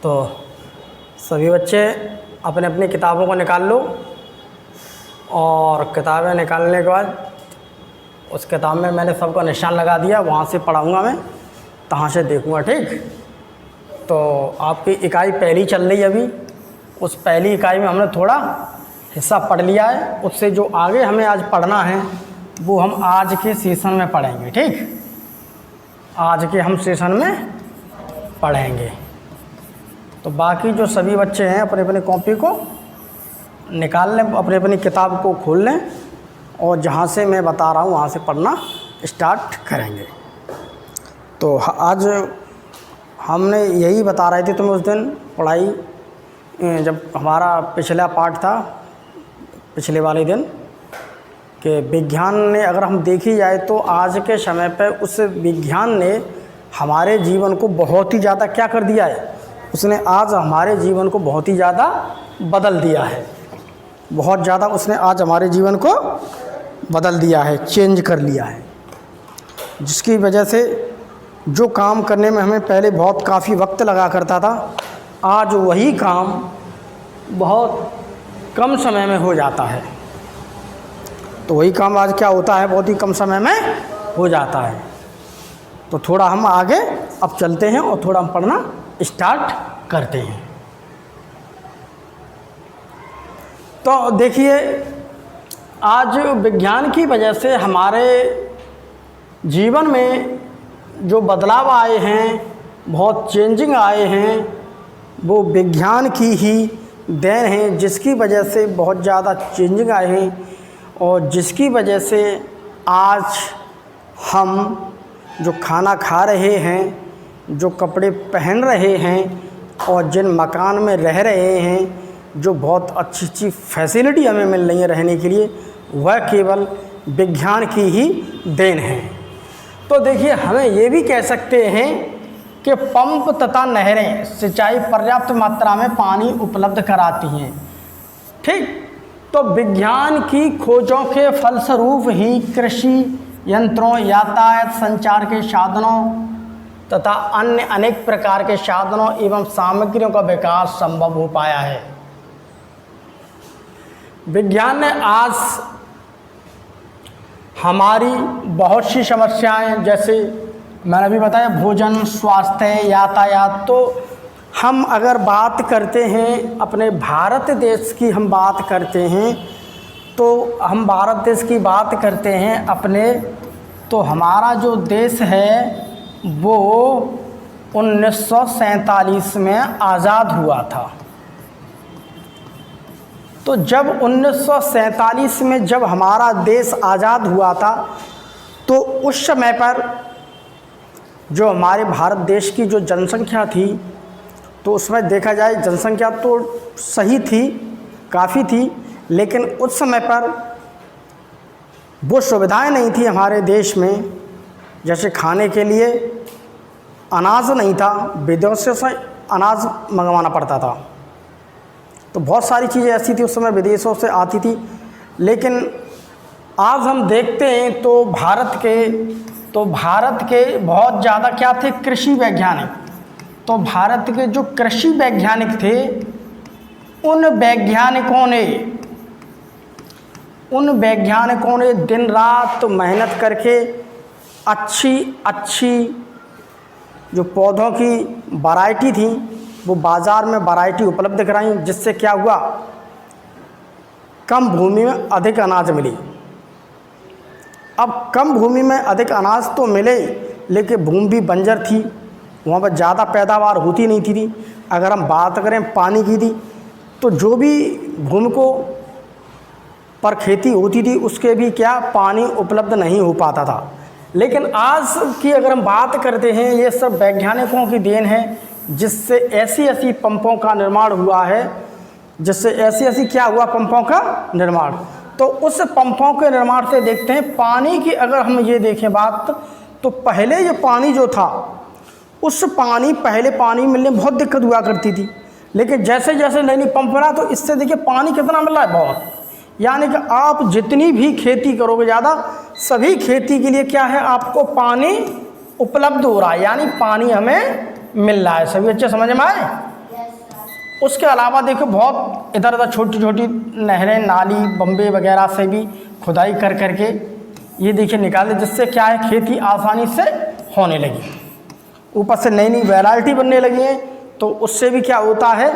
तो सभी बच्चे अपने अपनी किताबों को निकाल लो और किताबें निकालने के बाद उस किताब में मैंने सबका निशान लगा दिया, वहाँ से पढ़ाऊँगा मैं, तहाँ से देखूँगा। ठीक, तो आपकी इकाई पहली चल रही है अभी। उस पहली इकाई में हमने थोड़ा हिस्सा पढ़ लिया है, उससे जो आगे हमें आज पढ़ना है वो हम आज के सेशन में पढ़ेंगे। ठीक, आज के हम सेशन में पढ़ेंगे। तो बाकी जो सभी बच्चे हैं अपने अपने कॉपी को निकाल लें, अपनी अपनी किताब को खोल लें और जहाँ से मैं बता रहा हूँ वहाँ से पढ़ना स्टार्ट करेंगे। तो आज हमने यही बता रहे थे तुम्हें उस दिन पढ़ाई, जब हमारा पिछला पार्ट था पिछले वाले दिन, कि विज्ञान ने अगर हम देखी जाए तो आज के समय पर उस विज्ञान ने हमारे जीवन को बहुत ही ज़्यादा क्या कर दिया है, उसने आज हमारे जीवन को बहुत ही ज़्यादा बदल दिया है। बहुत ज़्यादा उसने आज हमारे जीवन को बदल दिया है, चेंज कर लिया है, जिसकी वजह से जो काम करने में हमें पहले बहुत काफ़ी वक्त लगा करता था, आज वही काम बहुत कम समय में हो जाता है। तो वही काम आज क्या होता है, बहुत ही कम समय में हो जाता है। तो थोड़ा हम आगे अब चलते हैं और थोड़ा हम पढ़ना स्टार्ट करते हैं। तो देखिए, आज विज्ञान की वजह से हमारे जीवन में जो बदलाव आए हैं, बहुत चेंजिंग आए हैं, वो विज्ञान की ही देन है, जिसकी वजह से बहुत ज़्यादा चेंजिंग आए हैं और जिसकी वजह से आज हम जो खाना खा रहे हैं, जो कपड़े पहन रहे हैं और जिन मकान में रह रहे हैं, जो बहुत अच्छी अच्छी फैसिलिटी हमें मिल रही है रहने के लिए, वह केवल विज्ञान की ही देन है। तो देखिए, हमें ये भी कह सकते हैं कि पंप तथा नहरें सिंचाई पर्याप्त मात्रा में पानी उपलब्ध कराती हैं। ठीक, तो विज्ञान की खोजों के फलस्वरूप ही कृषि यंत्रों, यातायात, संचार के साधनों तथा अन्य अनेक प्रकार के साधनों एवं सामग्रियों का विकास संभव हो पाया है। विज्ञान ने आज हमारी बहुत सी समस्याएं, जैसे मैंने अभी बताया, भोजन, स्वास्थ्य, यातायात, तो हम अगर बात करते हैं अपने भारत देश की, हम बात करते हैं तो हम भारत देश की बात करते हैं अपने, तो हमारा जो देश है वो 1947 में आज़ाद हुआ था। तो जब 1947 में जब हमारा देश आज़ाद हुआ था, तो उस समय पर जो हमारे भारत देश की जो जनसंख्या थी, तो उसमें देखा जाए जनसंख्या तो सही थी, काफ़ी थी, लेकिन उस समय पर वो सुविधाएं नहीं थी हमारे देश में। जैसे खाने के लिए अनाज नहीं था, विदेशों से अनाज मंगवाना पड़ता था। तो बहुत सारी चीज़ें ऐसी थी उस समय विदेशों से आती थी। लेकिन आज हम देखते हैं तो भारत के बहुत ज़्यादा क्या थे, कृषि वैज्ञानिक। तो भारत के जो कृषि वैज्ञानिक थे, उन वैज्ञानिकों ने दिन रात मेहनत करके अच्छी जो पौधों की वैरायटी थी, वो बाज़ार में वैरायटी उपलब्ध कराई, जिससे क्या हुआ, कम भूमि में अधिक अनाज मिली। अब कम भूमि में अधिक अनाज तो मिले, लेकिन भूमि भी बंजर थी, वहाँ पर ज़्यादा पैदावार होती नहीं थी। अगर हम बात करें पानी की थी, तो जो भी भूमि को पर खेती होती थी उसके भी क्या पानी उपलब्ध नहीं हो पाता था। लेकिन आज की अगर हम बात करते हैं, ये सब वैज्ञानिकों की देन है, जिससे ऐसी पंपों का निर्माण हुआ है, जिससे ऐसी क्या हुआ, पंपों का निर्माण। तो उस पंपों के निर्माण से देखते हैं पानी की, अगर हम ये देखें बात, तो पहले जो पानी जो था, पहले पानी मिलने में बहुत दिक्कत हुआ करती थी। लेकिन जैसे जैसे नई पंप बना, तो इससे देखिए पानी कितना मिल रहा है, बहुत। यानी कि आप जितनी भी खेती करोगे ज़्यादा, सभी खेती के लिए क्या है, आपको पानी उपलब्ध हो रहा है, यानी पानी हमें मिल रहा है। सभी अच्छे समझ में आए? उसके अलावा देखो बहुत इधर उधर छोटी छोटी नहरें, नाली, बम्बे वगैरह से भी खुदाई कर करके ये देखिए निकाले, जिससे क्या है खेती आसानी से होने लगी। ऊपर से नई नई वैरायटी बनने लगी है, तो उससे भी क्या होता है,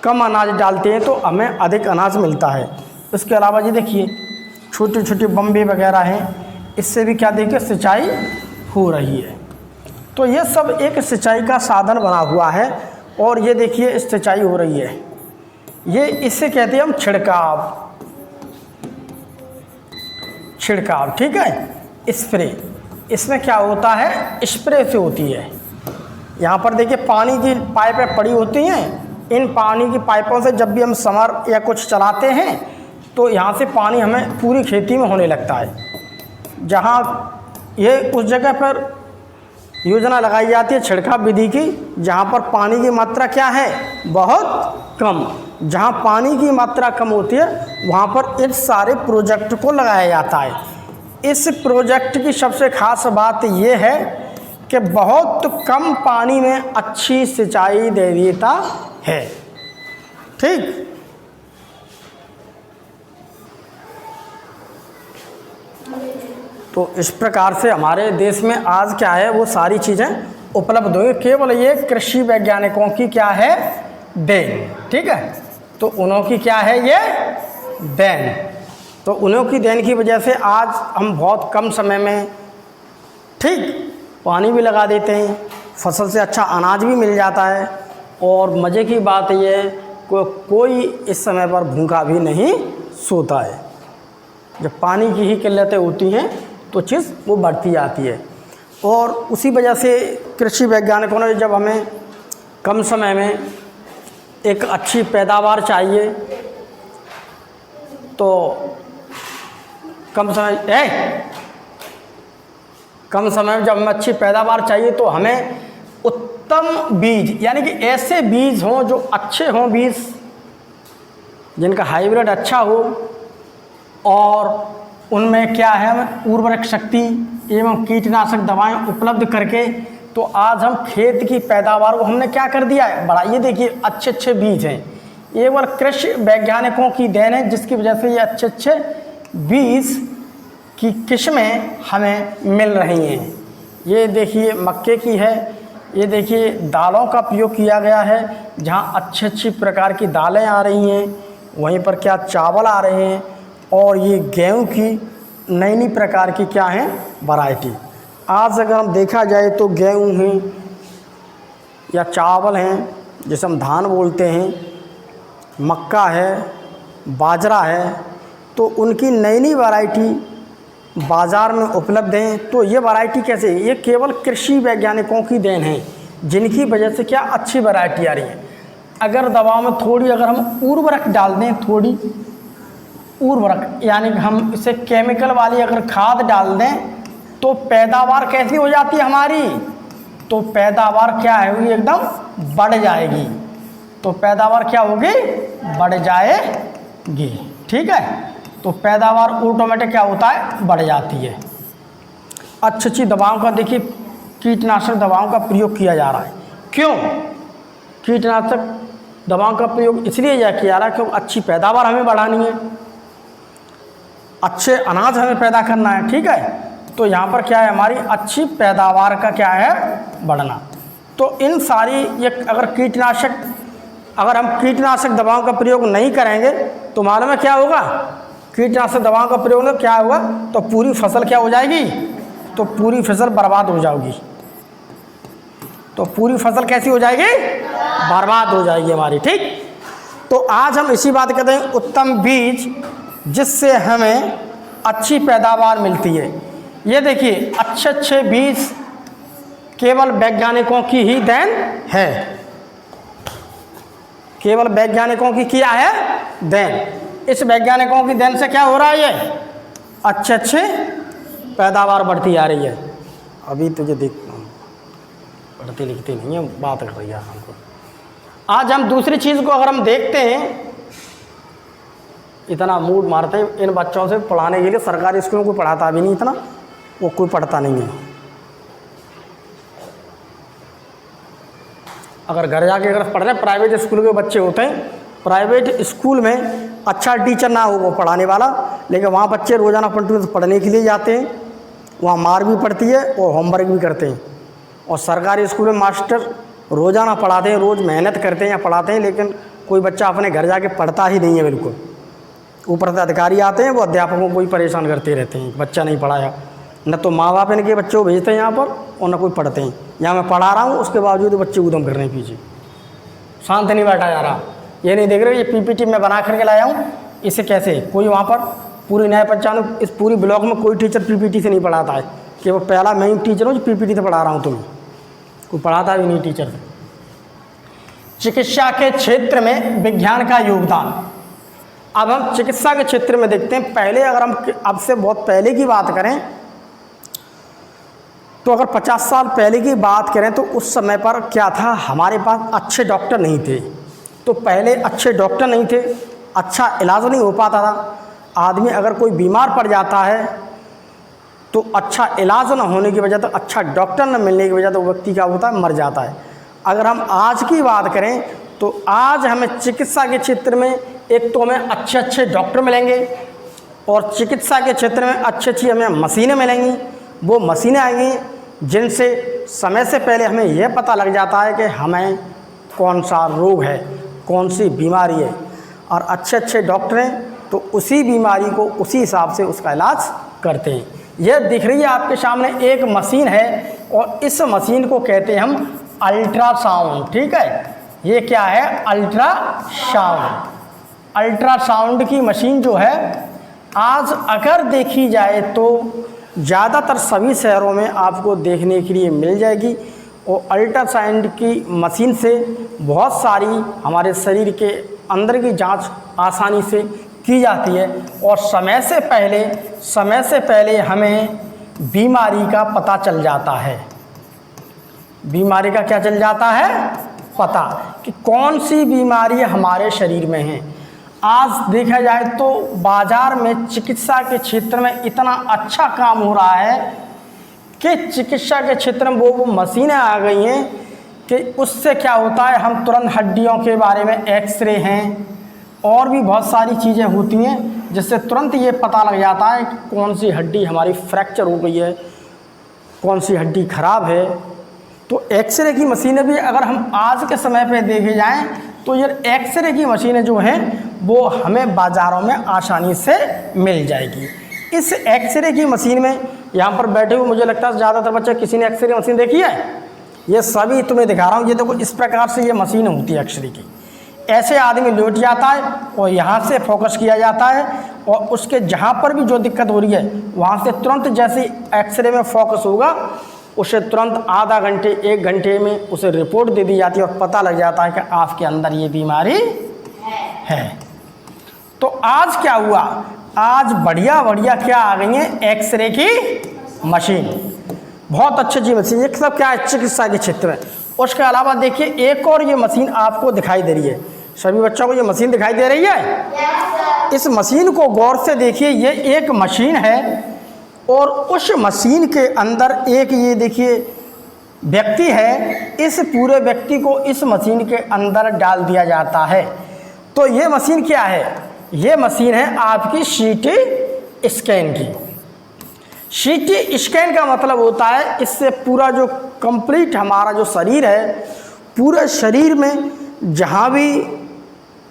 कम अनाज डालते हैं तो हमें अधिक अनाज मिलता है। इसके अलावा ये देखिए छोटे छोटे बम्बे वगैरह हैं, इससे भी क्या देखिए सिंचाई हो रही है। तो ये सब एक सिंचाई का साधन बना हुआ है। और ये देखिए सिंचाई हो रही है, ये इससे कहते हैं हम छिड़काव, ठीक है, स्प्रे। इसमें क्या होता है, स्प्रे से होती है। यहाँ पर देखिए पानी की पाइपें पड़ी होती हैं, इन पानी की पाइपों से जब भी हम समर या कुछ चलाते हैं तो यहाँ से पानी हमें पूरी खेती में होने लगता है। जहाँ ये उस जगह पर योजना लगाई जाती है छिड़काव विधि की, जहाँ पर पानी की मात्रा क्या है, बहुत कम। जहाँ पानी की मात्रा कम होती है वहाँ पर इस सारे प्रोजेक्ट को लगाया जाता है। इस प्रोजेक्ट की सबसे खास बात ये है कि बहुत कम पानी में अच्छी सिंचाई दे देता है, ठीक। तो इस प्रकार से हमारे देश में आज क्या है, वो सारी चीज़ें उपलब्ध हुई। केवल ये कृषि वैज्ञानिकों की क्या है, देन, ठीक है। तो उन्हों की क्या है, ये देन। तो उन्हों की देन की वजह से आज हम बहुत कम समय में, ठीक, पानी भी लगा देते हैं, फसल से अच्छा अनाज भी मिल जाता है। और मज़े की बात ये है कोई इस समय पर भूखा भी नहीं सोता है। जब पानी की ही किल्लतें होती हैं तो चीज़ वो बढ़ती जाती है। और उसी वजह से कृषि वैज्ञानिकों ने जब हमें कम समय में एक अच्छी पैदावार चाहिए तो कम समय में जब हमें अच्छी पैदावार चाहिए तो हमें उत्तम बीज, यानी कि ऐसे बीज हों जो अच्छे हों, बीज जिनका हाइब्रिड अच्छा हो और उनमें क्या है, हमें उर्वरक शक्ति एवं कीटनाशक दवाएं उपलब्ध करके, तो आज हम खेत की पैदावार को हमने क्या कर दिया है, बढ़ा। ये देखिए अच्छे अच्छे बीज हैं, ये केवल कृषि वैज्ञानिकों की देन है, जिसकी वजह से ये अच्छे अच्छे बीज की किस्में हमें मिल रही हैं। ये देखिए मक्के की है, ये देखिए दालों का प्रयोग किया गया है, जहाँ अच्छी अच्छी प्रकार की दालें आ रही हैं, वहीं पर क्या चावल आ रहे हैं। और ये गेहूं की नई नई प्रकार की क्या है, वैरायटी। आज अगर हम देखा जाए तो गेहूं हैं या चावल हैं, जिसे हम धान बोलते हैं, मक्का है, बाजरा है, तो उनकी नई नई वैरायटी बाज़ार में उपलब्ध हैं। तो ये वैरायटी कैसे, ये केवल कृषि वैज्ञानिकों की देन है, जिनकी वजह से क्या अच्छी वैरायटी आ रही है। अगर दवाओं में थोड़ी अगर हम उर्वरक डाल दें, थोड़ी उर्वरक यानी हम इसे केमिकल वाली अगर खाद डाल दें, तो पैदावार कैसी हो जाती है हमारी, तो पैदावार क्या होगी, एकदम बढ़ जाएगी। तो पैदावार क्या होगी, बढ़ जाएगी, ठीक है। तो पैदावार ऑटोमेटिक क्या होता है, बढ़ जाती है। अच्छी अच्छी दवाओं का देखिए, कीटनाशक दवाओं का प्रयोग किया जा रहा है। क्यों कीटनाशक दवाओं का प्रयोग इसलिए किया जा रहा है क्योंकि अच्छी पैदावार हमें बढ़ानी है, अच्छे अनाज हमें पैदा करना है, ठीक है। तो यहाँ पर क्या है, हमारी अच्छी पैदावार का क्या है, बढ़ना। तो इन सारी ये अगर हम कीटनाशक दवाओं का प्रयोग नहीं करेंगे तो मालूम है क्या होगा, कीटनाशक दवाओं का प्रयोग में क्या होगा, तो पूरी फसल क्या हो जाएगी, तो पूरी फसल बर्बाद हो जाएगी। तो पूरी फसल कैसी हो जाएगी, बर्बाद हो जाएगी हमारी, ठीक। तो आज हम इसी बात कहते हैं, उत्तम बीज जिससे हमें अच्छी पैदावार मिलती है। ये देखिए अच्छे अच्छे बीज केवल वैज्ञानिकों की ही देन है, केवल वैज्ञानिकों की क्या है, देन। इस वैज्ञानिकों की देन से क्या हो रहा है, ये अच्छे अच्छे पैदावार बढ़ती आ रही है। अभी तुझे देख पढ़ते लिखते नहीं है, बात कर रही है हमको। आज हम दूसरी चीज़ को अगर हम देखते हैं, इतना मूड मारते हैं इन बच्चों से पढ़ाने के लिए, सरकारी स्कूलों को पढ़ाता भी नहीं इतना, वो कोई पढ़ता नहीं है। अगर घर जाके अगर पढ़ रहे हैं, प्राइवेट स्कूल के बच्चे होते हैं, प्राइवेट स्कूल में अच्छा टीचर ना हो वो पढ़ाने वाला, लेकिन वहाँ बच्चे रोज़ाना पढ़ने के लिए जाते हैं, वहाँ मार भी पड़ती है और होमवर्क भी करते हैं। और सरकारी स्कूल में मास्टर रोज़ाना पढ़ाते हैं, रोज़ मेहनत करते हैं या पढ़ाते हैं, लेकिन कोई बच्चा अपने घर जाके पढ़ता ही नहीं है बिल्कुल। ऊपर से अधिकारी आते हैं, वो अध्यापकों को ही परेशान करते रहते हैं, बच्चा नहीं पढ़ाया। न तो माँ बाप इनके बच्चों को भेजते हैं यहाँ पर और न कोई पढ़ते हैं। यहाँ मैं पढ़ा रहा हूँ, उसके बावजूद बच्चे उद्यम कर रहे हैं पीछे, शांत नहीं बैठा जा रहा। ये नहीं देख रहे ये पीपीटी मैं बना करके लाया हूँ, इसे कैसे कोई वहाँ पर पूरी नया पंचायत इस पूरी ब्लॉक में कोई टीचर पीपीटी से नहीं पढ़ाता है कि वो पहला मैं ही टीचर हूँ जो पीपीटी से पढ़ा रहा हूँ, तुम्हें कोई पढ़ाता भी नहीं टीचर से। चिकित्सा के क्षेत्र में विज्ञान का योगदान। अब हम चिकित्सा के क्षेत्र में देखते हैं। पहले अगर हम अब से बहुत पहले की बात करें तो अगर 50 साल पहले की बात करें तो उस समय पर क्या था, हमारे पास अच्छे डॉक्टर नहीं थे। तो पहले अच्छे डॉक्टर नहीं थे, अच्छा इलाज नहीं हो पाता था। आदमी अगर कोई बीमार पड़ जाता है तो अच्छा इलाज न होने की वजह, तो अच्छा डॉक्टर न मिलने की वजह तो व्यक्ति क्या होता है, मर जाता है। अगर हम आज की बात करें तो आज हमें चिकित्सा के क्षेत्र में एक तो हमें अच्छे अच्छे डॉक्टर मिलेंगे और चिकित्सा के क्षेत्र में अच्छी अच्छी हमें मशीनें मिलेंगी। वो मशीनें आएंगी जिनसे समय से पहले हमें यह पता लग जाता है कि हमें कौन सा रोग है, कौन सी बीमारी है, और अच्छे अच्छे डॉक्टर हैं तो उसी बीमारी को उसी हिसाब से उसका इलाज करते हैं। यह दिख रही है आपके सामने एक मशीन है और इस मशीन को कहते हैं हम अल्ट्रासाउंड। ठीक है, ये क्या है, अल्ट्रासाउंड। अल्ट्रासाउंड की मशीन जो है आज अगर देखी जाए तो ज़्यादातर सभी शहरों में आपको देखने के लिए मिल जाएगी। और अल्ट्रासाउंड की मशीन से बहुत सारी हमारे शरीर के अंदर की जांच आसानी से की जाती है और समय से पहले हमें बीमारी का पता चल जाता है। बीमारी का क्या चल जाता है, पता, कि कौन सी बीमारी हमारे शरीर में है। आज देखा जाए तो बाज़ार में चिकित्सा के क्षेत्र में इतना अच्छा काम हो रहा है कि चिकित्सा के क्षेत्र में वो मशीनें आ गई हैं कि उससे क्या होता है, हम तुरंत हड्डियों के बारे में एक्सरे हैं और भी बहुत सारी चीज़ें होती हैं जिससे तुरंत ये पता लग जाता है कि कौन सी हड्डी हमारी फ्रैक्चर हो गई है, कौन सी हड्डी ख़राब है। तो एक्सरे की मशीनें भी अगर हम आज के समय पे देखे जाएं तो ये एक्सरे की मशीनें जो हैं वो हमें बाज़ारों में आसानी से मिल जाएगी। इस एक्सरे की मशीन में यहाँ पर बैठे हुए मुझे लगता है ज़्यादातर बच्चे किसी ने एक्सरे मशीन देखी है। ये सभी तुम्हें दिखा रहा हूँ, ये देखो इस प्रकार से ये मशीन होती है एक्सरे की। ऐसे आदमी लेट जाता है और यहाँ से फोकस किया जाता है और उसके जहाँ पर भी जो दिक्कत हो रही है वहाँ से तुरंत जैसे एक्सरे में फोकस होगा उसे तुरंत आधा घंटे 1 घंटे में उसे रिपोर्ट दे दी जाती है और पता लग जाता है कि आपके अंदर ये बीमारी है। तो आज क्या हुआ, आज बढ़िया क्या आ गई है एक्सरे की मशीन, बहुत अच्छी मशीन। ये सब क्या है, चिकित्सा के क्षेत्र में। उसके अलावा देखिए एक और ये मशीन आपको दिखाई दे रही है, सभी बच्चों को ये मशीन दिखाई दे रही है। इस मशीन को गौर से देखिए, ये एक मशीन है और उस मशीन के अंदर एक ये देखिए व्यक्ति है। इस पूरे व्यक्ति को इस मशीन के अंदर डाल दिया जाता है। तो ये मशीन क्या है, ये मशीन है आपकी सीटी स्कैन की। सीटी स्कैन का मतलब होता है इससे पूरा जो कंप्लीट हमारा जो शरीर है, पूरे शरीर में जहाँ भी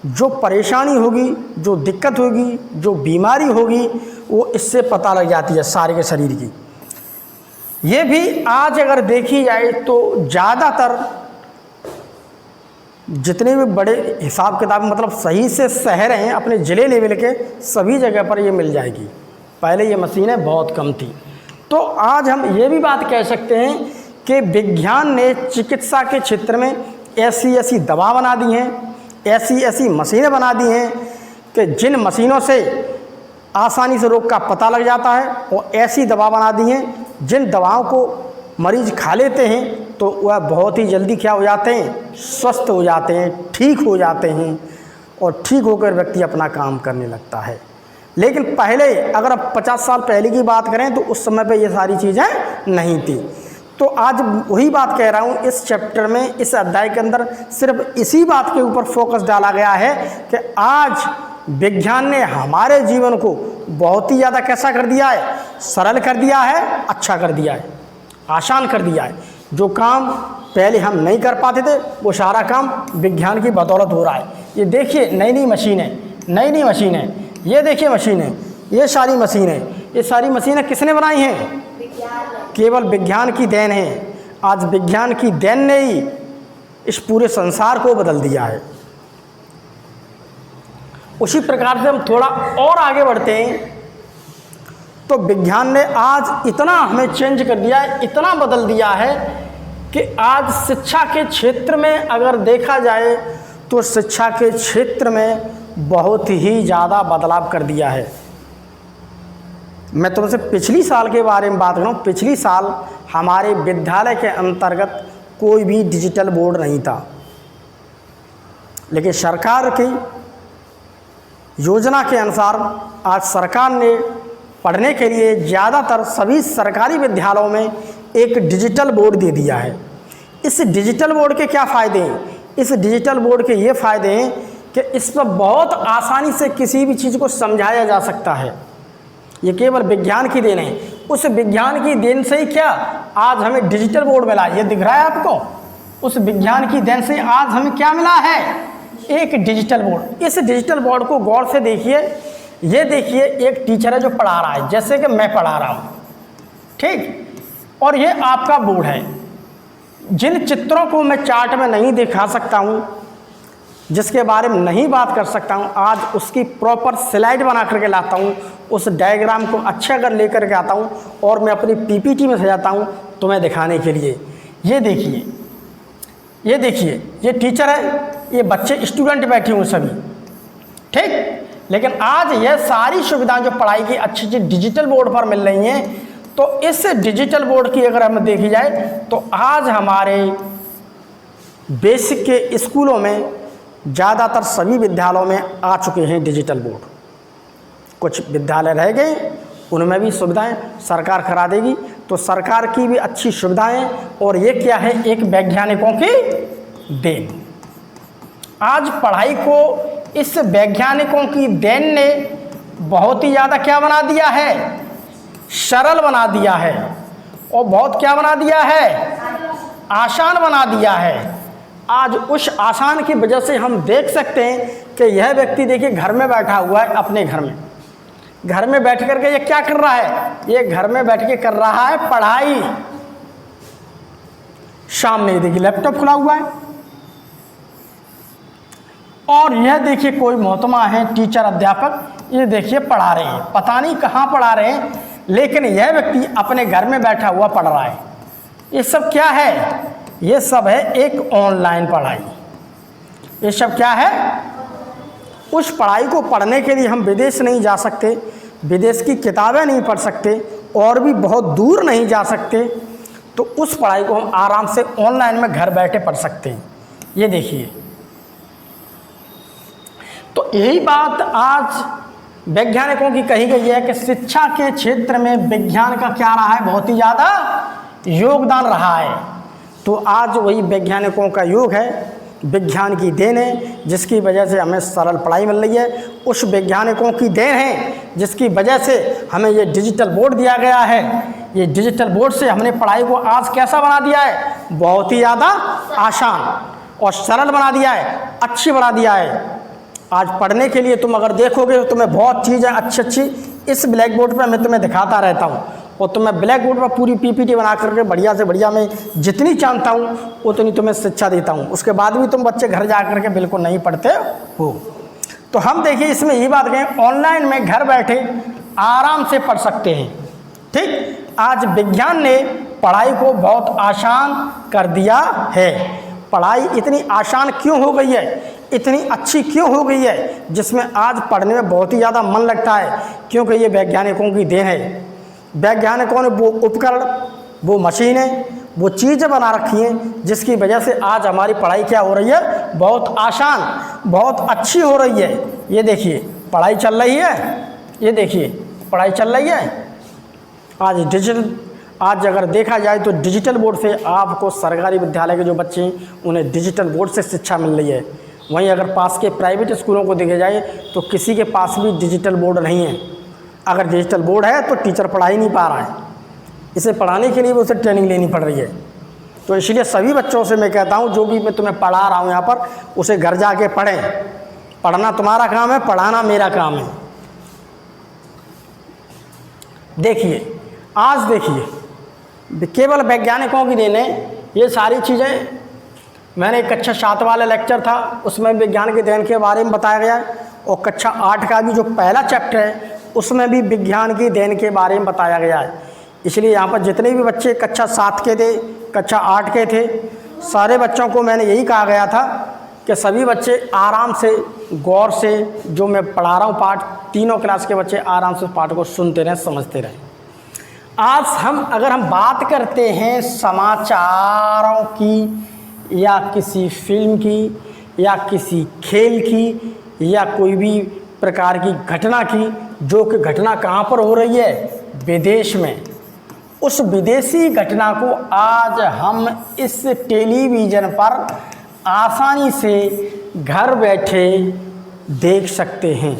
जो परेशानी होगी, जो दिक्कत होगी, जो बीमारी होगी, वो इससे पता लग जाती है सारे के शरीर की। ये भी आज अगर देखी जाए तो ज़्यादातर जितने भी बड़े हिसाब किताब मतलब सही से शहर हैं अपने ज़िले लेवल के, सभी जगह पर ये मिल जाएगी। पहले ये मशीनें बहुत कम थी। तो आज हम ये भी बात कह सकते हैं कि विज्ञान ने चिकित्सा के क्षेत्र में ऐसी दवा बना दी हैं, ऐसी मशीनें बना दी हैं कि जिन मशीनों से आसानी से रोग का पता लग जाता है, और ऐसी दवा बना दी हैं जिन दवाओं को मरीज खा लेते हैं तो वह बहुत ही जल्दी क्या हो जाते हैं, स्वस्थ हो जाते हैं, ठीक हो जाते हैं और ठीक होकर व्यक्ति अपना काम करने लगता है। लेकिन पहले अगर अब 50 साल पहले की बात करें तो उस समय पे ये सारी चीज़ें नहीं थी। तो आज वही बात कह रहा हूँ, इस चैप्टर में, इस अध्याय के अंदर सिर्फ इसी बात के ऊपर फोकस डाला गया है कि आज विज्ञान ने हमारे जीवन को बहुत ही ज़्यादा कैसा कर दिया है, सरल कर दिया है, अच्छा कर दिया है, आसान कर दिया है। जो काम पहले हम नहीं कर पाते थे वो सारा काम विज्ञान की बदौलत हो रहा है। ये देखिए नई नई मशीनें, ये देखिए मशीनें, ये सारी मशीनें, ये सारी मशीनें किसने बनाई हैं? केवल विज्ञान की देन है। आज विज्ञान की देन ने ही इस पूरे संसार को बदल दिया है। उसी प्रकार से हम थोड़ा और आगे बढ़ते हैं तो विज्ञान ने आज इतना हमें चेंज कर दिया है, इतना बदल दिया है कि आज शिक्षा के क्षेत्र में अगर देखा जाए तो शिक्षा के क्षेत्र में बहुत ही ज़्यादा बदलाव कर दिया है। मैं तुमसे पिछली साल के बारे में बात कर रहा हूँ। पिछली साल हमारे विद्यालय के अंतर्गत कोई भी डिजिटल बोर्ड नहीं था, लेकिन सरकार की योजना के अनुसार आज सरकार ने पढ़ने के लिए ज़्यादातर सभी सरकारी विद्यालयों में एक डिजिटल बोर्ड दे दिया है। इस डिजिटल बोर्ड के क्या फ़ायदे हैं? इस डिजिटल बोर्ड के ये फ़ायदे हैं कि इस पर बहुत आसानी से किसी भी चीज़ को समझाया जा सकता है। ये केवल विज्ञान की देन है। उस विज्ञान की देन से ही क्या आज हमें डिजिटल बोर्ड मिला, ये दिख रहा है आपको? उस विज्ञान की देन से आज हमें क्या मिला है? एक डिजिटल बोर्ड। इस डिजिटल बोर्ड को गौर से देखिए। ये देखिए एक टीचर है जो पढ़ा रहा है, जैसे कि मैं पढ़ा रहा हूँ, ठीक, और ये आपका बोर्ड है। जिन चित्रों को मैं चार्ट में नहीं दिखा सकता हूँ, जिसके बारे में नहीं बात कर सकता हूँ, आज उसकी प्रॉपर स्लाइड बना करके लाता हूँ, उस डायग्राम को अच्छा कर लेकर के आता हूँ और मैं अपनी पीपीटी में सजाता हूँ तुम्हें दिखाने के लिए। ये देखिए, ये देखिए, ये टीचर है, ये बच्चे स्टूडेंट बैठे हुए सभी, ठीक। लेकिन आज यह सारी सुविधाएं जो पढ़ाई की अच्छी अच्छी डिजिटल बोर्ड पर मिल रही हैं, तो इस डिजिटल बोर्ड की अगर हमें देखी जाए तो आज हमारे बेसिक के स्कूलों में ज़्यादातर सभी विद्यालयों में आ चुके हैं डिजिटल बोर्ड। कुछ विद्यालय रह गए, उनमें भी सुविधाएं सरकार करा देगी। तो सरकार की भी अच्छी सुविधाएं, और ये क्या है, एक वैज्ञानिकों की देन। आज पढ़ाई को इस वैज्ञानिकों की देन ने बहुत ही ज़्यादा क्या बना दिया है, सरल बना दिया है, और बहुत क्या बना दिया है, आसान बना दिया है। आज उस आसान की वजह से हम देख सकते हैं कि यह व्यक्ति देखिए घर में बैठा हुआ है, अपने घर में बैठ करके ये क्या कर रहा है, ये घर में बैठ के कर रहा है पढ़ाई। सामने देखिए लैपटॉप खुला हुआ है, और यह देखिए कोई मोहतरमा है, टीचर अध्यापक, ये देखिए पढ़ा रहे हैं, पता नहीं कहाँ पढ़ा रहे हैं, लेकिन यह व्यक्ति अपने घर में बैठा हुआ पढ़ रहा है। ये सब क्या है, ये सब है एक ऑनलाइन पढ़ाई। ये सब क्या है, उस पढ़ाई को पढ़ने के लिए हम विदेश नहीं जा सकते, विदेश की किताबें नहीं पढ़ सकते, और भी बहुत दूर नहीं जा सकते। तो उस पढ़ाई को हम आराम से ऑनलाइन में घर बैठे पढ़ सकते हैं। ये देखिए, तो यही बात आज वैज्ञानिकों की कही गई है कि शिक्षा के क्षेत्र में विज्ञान का क्या रहा है, बहुत ही ज़्यादा योगदान रहा है। तो आज वही वैज्ञानिकों का योग है, विज्ञान की देन है, जिसकी वजह से हमें सरल पढ़ाई मिल रही है। उस वैज्ञानिकों की देन है जिसकी वजह से हमें ये डिजिटल बोर्ड दिया गया है। ये डिजिटल बोर्ड से हमने पढ़ाई को आज कैसा बना दिया है, बहुत ही ज़्यादा आसान और सरल बना दिया है, अच्छी बना दिया है। आज पढ़ने के लिए तुम अगर देखोगे तो तुम्हें बहुत चीज़ें अच्छी अच्छी इस ब्लैक बोर्ड पर मैं तुम्हें दिखाता रहता हूँ, और तो मैं ब्लैक बोर्ड पर पूरी पीपीटी बना करके बढ़िया से बढ़िया मैं जितनी जानता हूँ उतनी तुम्हें शिक्षा देता हूँ। उसके बाद भी तुम बच्चे घर जा करके बिल्कुल नहीं पढ़ते हो। तो हम देखिए इसमें ये बात कहें, ऑनलाइन में घर बैठे आराम से पढ़ सकते हैं, ठीक। आज विज्ञान ने पढ़ाई को बहुत आसान कर दिया है। पढ़ाई इतनी आसान क्यों हो गई है, इतनी अच्छी क्यों हो गई है, जिसमें आज पढ़ने में बहुत ही ज़्यादा मन लगता है, क्योंकि ये वैज्ञानिकों की देन है। वैज्ञानिकों ने वो उपकरण, वो मशीनें, वो चीज़ें बना रखी हैं, जिसकी वजह से आज हमारी पढ़ाई क्या हो रही है, बहुत आसान, बहुत अच्छी हो रही है। ये देखिए पढ़ाई चल रही है, ये देखिए पढ़ाई चल रही है। आज आज अगर देखा जाए तो डिजिटल बोर्ड से आपको सरकारी विद्यालय के जो बच्चे हैं उन्हें डिजिटल बोर्ड से शिक्षा मिल रही है। वहीं अगर पास के प्राइवेट स्कूलों को देखा जाए तो किसी के पास भी डिजिटल बोर्ड नहीं है। अगर डिजिटल बोर्ड है तो टीचर पढ़ा ही नहीं पा रहा है, इसे पढ़ाने के लिए भी उसे ट्रेनिंग लेनी पड़ रही है। तो इसलिए सभी बच्चों से मैं कहता हूँ, जो भी मैं तुम्हें पढ़ा रहा हूँ यहाँ पर, उसे घर जाके पढ़ें। पढ़ना तुम्हारा काम है, पढ़ाना मेरा काम है। देखिए, आज देखिए, केवल वैज्ञानिकों की देन है ये सारी चीज़ें। मैंने कक्षा 7 वाला लेक्चर था, उसमें विज्ञान के देन के बारे में बताया गया है, और कक्षा 8 का भी जो पहला चैप्टर है उसमें भी विज्ञान की देन के बारे में बताया गया है। इसलिए यहाँ पर जितने भी बच्चे कक्षा 7 के थे, कक्षा 8 के थे, सारे बच्चों को मैंने यही कहा गया था कि सभी बच्चे आराम से, गौर से जो मैं पढ़ा रहा हूँ पाठ, तीनों क्लास के बच्चे आराम से पाठ को सुनते रहें, समझते रहें। आज अगर हम बात करते हैं समाचारों की या किसी फिल्म की या किसी खेल की या कोई भी प्रकार की घटना की, जो कि घटना कहाँ पर हो रही है, विदेश में, उस विदेशी घटना को आज हम इस टेलीविज़न पर आसानी से घर बैठे देख सकते हैं।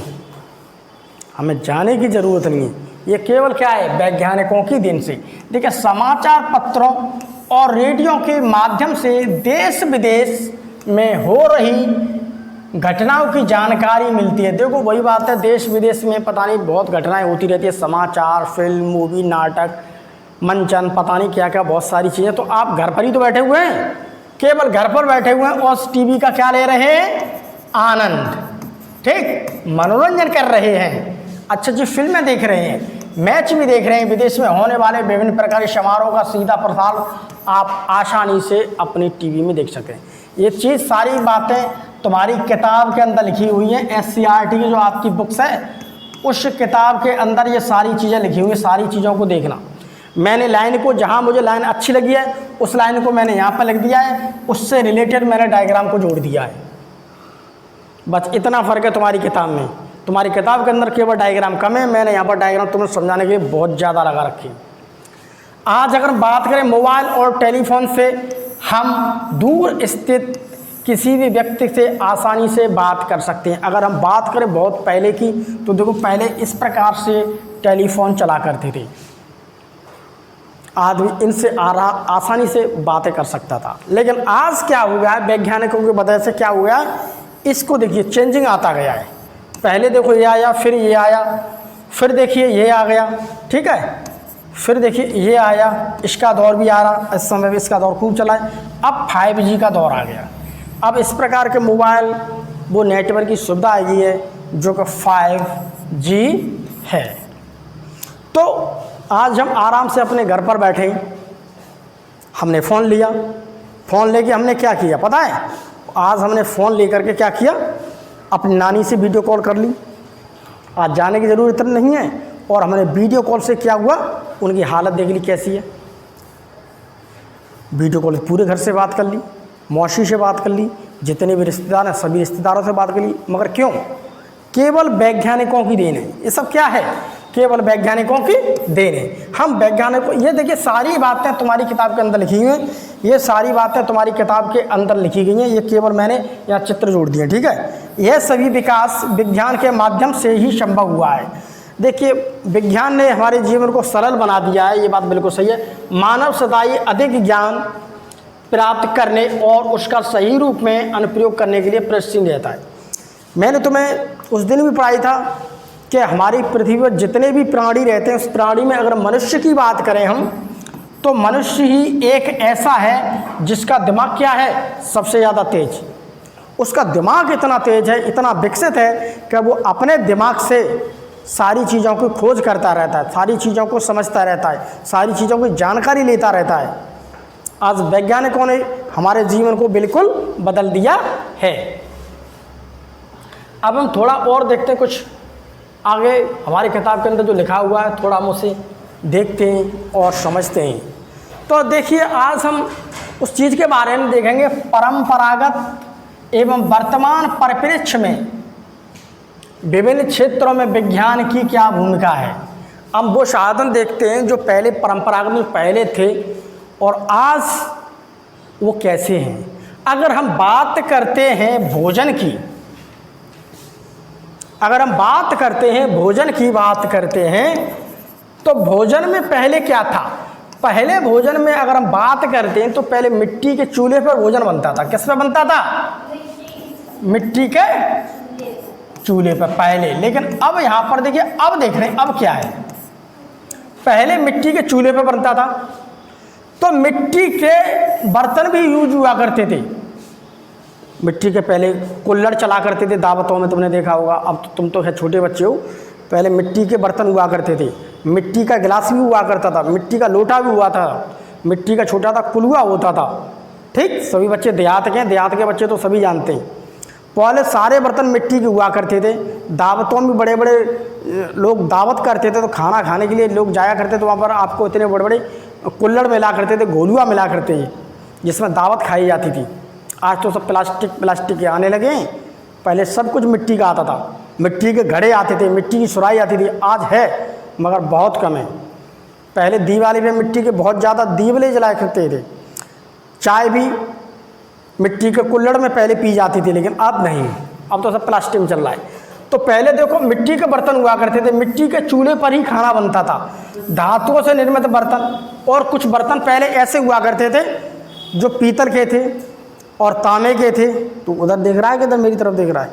हमें जाने की ज़रूरत नहीं है। ये केवल क्या है, वैज्ञानिकों की देन से। देखिए, समाचार पत्रों और रेडियो के माध्यम से देश विदेश में हो रही घटनाओं की जानकारी मिलती है। देखो, वही बात है, देश विदेश में पता नहीं बहुत घटनाएं होती रहती है, समाचार, फिल्म, मूवी, नाटक, मंचन, पता नहीं क्या क्या, बहुत सारी चीज़ें। तो आप घर पर ही तो बैठे हुए हैं, केवल घर पर बैठे हुए हैं और टीवी का क्या ले रहे हैं, आनंद, ठीक, मनोरंजन कर रहे हैं, अच्छी अच्छी फिल्में देख रहे हैं, मैच भी देख रहे हैं। विदेश में होने वाले विभिन्न प्रकार के समारोह का सीधा प्रसारण आप आसानी से अपनी टीवी में देख सकते हैं। ये चीज़, सारी बातें तुम्हारी किताब के अंदर लिखी हुई हैं। SCERT की जो आपकी बुक्स है, उस किताब के अंदर ये सारी चीज़ें लिखी हुई हैं। सारी चीज़ों को देखना। मैंने लाइन को, जहाँ मुझे लाइन अच्छी लगी है उस लाइन को मैंने यहाँ पर लिख दिया है, उससे रिलेटेड मैंने डायग्राम को जोड़ दिया है। बस इतना फ़र्क है तुम्हारी किताब में। तुम्हारी किताब के अंदर केवल डायग्राम कम है, मैंने यहाँ पर डायग्राम तुम्हें समझाने के लिए बहुत ज़्यादा लगा रखी। आज अगर बात करें मोबाइल और टेलीफोन से, हम दूर स्थित किसी भी व्यक्ति से आसानी से बात कर सकते हैं। अगर हम बात करें बहुत पहले की, तो देखो, पहले इस प्रकार से टेलीफोन चला करते थे, आदमी इनसे आसानी से बातें कर सकता था। लेकिन आज क्या हो गया है, वैज्ञानिकों की वजह से क्या हो गया, इसको देखिए चेंजिंग आता गया है। पहले देखो ये आया, फिर ये आया, फिर देखिए ये आ गया, ठीक है, फिर देखिए ये आया, इसका दौर भी आ रहा, इस समय भी इसका दौर खूब चला है। अब 5G का दौर आ गया। अब इस प्रकार के मोबाइल, वो नेटवर्क की सुविधा आ गई है जो कि 5G है। तो आज हम आराम से अपने घर पर बैठे, हमने फ़ोन लिया, फ़ोन लेके हमने क्या किया पता है, आज हमने फ़ोन लेकर के क्या किया, अपनी नानी से वीडियो कॉल कर ली। आज जाने की ज़रूरत नहीं है, और हमने वीडियो कॉल से क्या हुआ, उनकी हालत देख ली कैसी है। वीडियो कॉल पूरे घर से बात कर ली, मौसी से बात कर ली, जितने भी रिश्तेदार हैं सभी रिश्तेदारों से बात कर ली। मगर क्यों, केवल वैज्ञानिकों की देन है। ये सब क्या है, केवल वैज्ञानिकों की देन है। हम वैज्ञानिकों, ये देखिए सारी बातें तुम्हारी किताब के अंदर लिखी हुई हैं, ये सारी बातें तुम्हारी किताब के अंदर लिखी गई हैं। ये केवल मैंने यहाँ चित्र जोड़ दिए, ठीक है। यह सभी विकास विज्ञान के माध्यम से ही संभव हुआ है। देखिए, विज्ञान ने हमारे जीवन को सरल बना दिया है, ये बात बिल्कुल सही है। मानव सदाई अधिक ज्ञान प्राप्त करने और उसका सही रूप में अनुप्रयोग करने के लिए प्रयत्नशील रहता है। मैंने तुम्हें उस दिन भी पढ़ाई था कि हमारी पृथ्वी पर जितने भी प्राणी रहते हैं, उस प्राणी में अगर मनुष्य की बात करें हम, तो मनुष्य ही एक ऐसा है जिसका दिमाग क्या है, सबसे ज़्यादा तेज। उसका दिमाग इतना तेज है, इतना विकसित है कि वो अपने दिमाग से सारी चीज़ों की खोज करता रहता है, सारी चीज़ों को समझता रहता है, सारी चीज़ों की जानकारी लेता रहता है। आज वैज्ञानिकों ने हमारे जीवन को बिल्कुल बदल दिया है। अब हम थोड़ा और देखते हैं, कुछ आगे हमारी किताब के अंदर जो लिखा हुआ है, थोड़ा हम उसे देखते हैं और समझते हैं। तो देखिए, आज हम उस चीज़ के बारे में देखेंगे, परंपरागत एवं वर्तमान परिप्रेक्ष्य में विभिन्न क्षेत्रों में विज्ञान की क्या भूमिका है। हम वो साधन देखते हैं जो पहले परंपरागत में पहले थे और आज वो कैसे हैं। अगर हम बात करते हैं भोजन की, अगर हम बात करते हैं भोजन की बात करते हैं तो भोजन में पहले क्या था। पहले भोजन में अगर हम बात करते हैं तो पहले मिट्टी के चूल्हे पर भोजन बनता था। किस पे बनता था? मिट्टी के चूल्हे पर पहले। लेकिन अब यहाँ पर देखिए, अब देख रहे हैं अब क्या है। पहले मिट्टी के चूल्हे पर बनता था तो मिट्टी के बर्तन भी यूज हुआ करते थे। मिट्टी के पहले कुल्हड़ चला करते थे, दावतों में तुमने देखा होगा। अब तो तुम तो है छोटे बच्चे हो, पहले मिट्टी के बर्तन हुआ करते थे, मिट्टी का गिलास भी हुआ करता था, मिट्टी का लोटा भी हुआ था, मिट्टी का छोटा सा कुलवा होता था। ठीक, सभी बच्चे देहात के बच्चे तो सभी जानते हैं। पहले सारे बर्तन मिट्टी के हुआ करते थे। दावतों में बड़े बड़े लोग दावत करते थे तो खाना खाने के लिए लोग जाया करते थे, वहाँ पर आपको इतने बड़े बड़े कुल्हड़ मिला करते थे, गोलुआ मिला करते हैं जिसमें दावत खाई जाती थी। आज तो सब प्लास्टिक के आने लगे हैं। पहले सब कुछ मिट्टी का आता था, मिट्टी के घड़े आते थे, मिट्टी की सुराही आती थी। आज है मगर बहुत कम है। पहले दिवाली पे मिट्टी के बहुत ज़्यादा दीवले जलाया करते थे। चाय भी मिट्टी के कुल्हड़ में पहले पी जाती थी, लेकिन अब नहीं, अब तो सब प्लास्टिक में चल रहा है। तो पहले देखो मिट्टी के बर्तन हुआ करते थे, मिट्टी के चूल्हे पर ही खाना बनता था। धातुओं से निर्मित बर्तन, और कुछ बर्तन पहले ऐसे हुआ करते थे जो पीतल के थे और तांबे के थे। तो उधर देख रहा है कि इधर मेरी तरफ देख रहा है?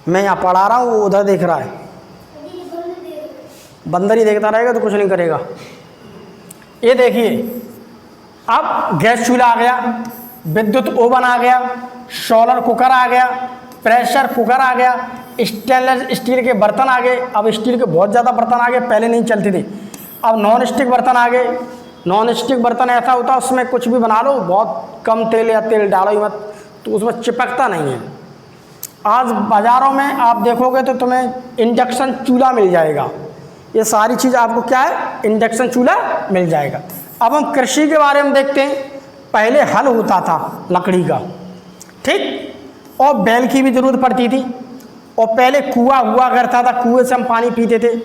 मैं यहाँ पढ़ा रहा हूँ, वो उधर देख रहा है। बंदर ही देखता रहेगा तो कुछ नहीं करेगा। ये देखिए, अब गैस चूल्हा आ गया, विद्युत ओवन आ गया, सोलर कुकर आ गया, प्रेशर कुकर आ गया, स्टेनलेस स्टील के बर्तन आ गए। अब स्टील के बहुत ज़्यादा बर्तन आ गए, पहले नहीं चलते थे। अब नॉन स्टिक बर्तन आ गए। नॉन स्टिक बर्तन ऐसा होता है उसमें कुछ भी बना लो, बहुत कम तेल या तेल डालो ही मत, तो उसमें चिपकता नहीं है। आज बाज़ारों में आप देखोगे तो तुम्हें इंडक्शन चूल्हा मिल जाएगा। ये सारी चीज़ आपको क्या है, इंडक्शन चूल्हा मिल जाएगा। अब हम कृषि के बारे में देखते हैं। पहले हल होता था लकड़ी का, ठीक, और बैल की भी ज़रूरत पड़ती थी। और पहले कुआं हुआ करता था, कुएं से हम पानी पीते थे।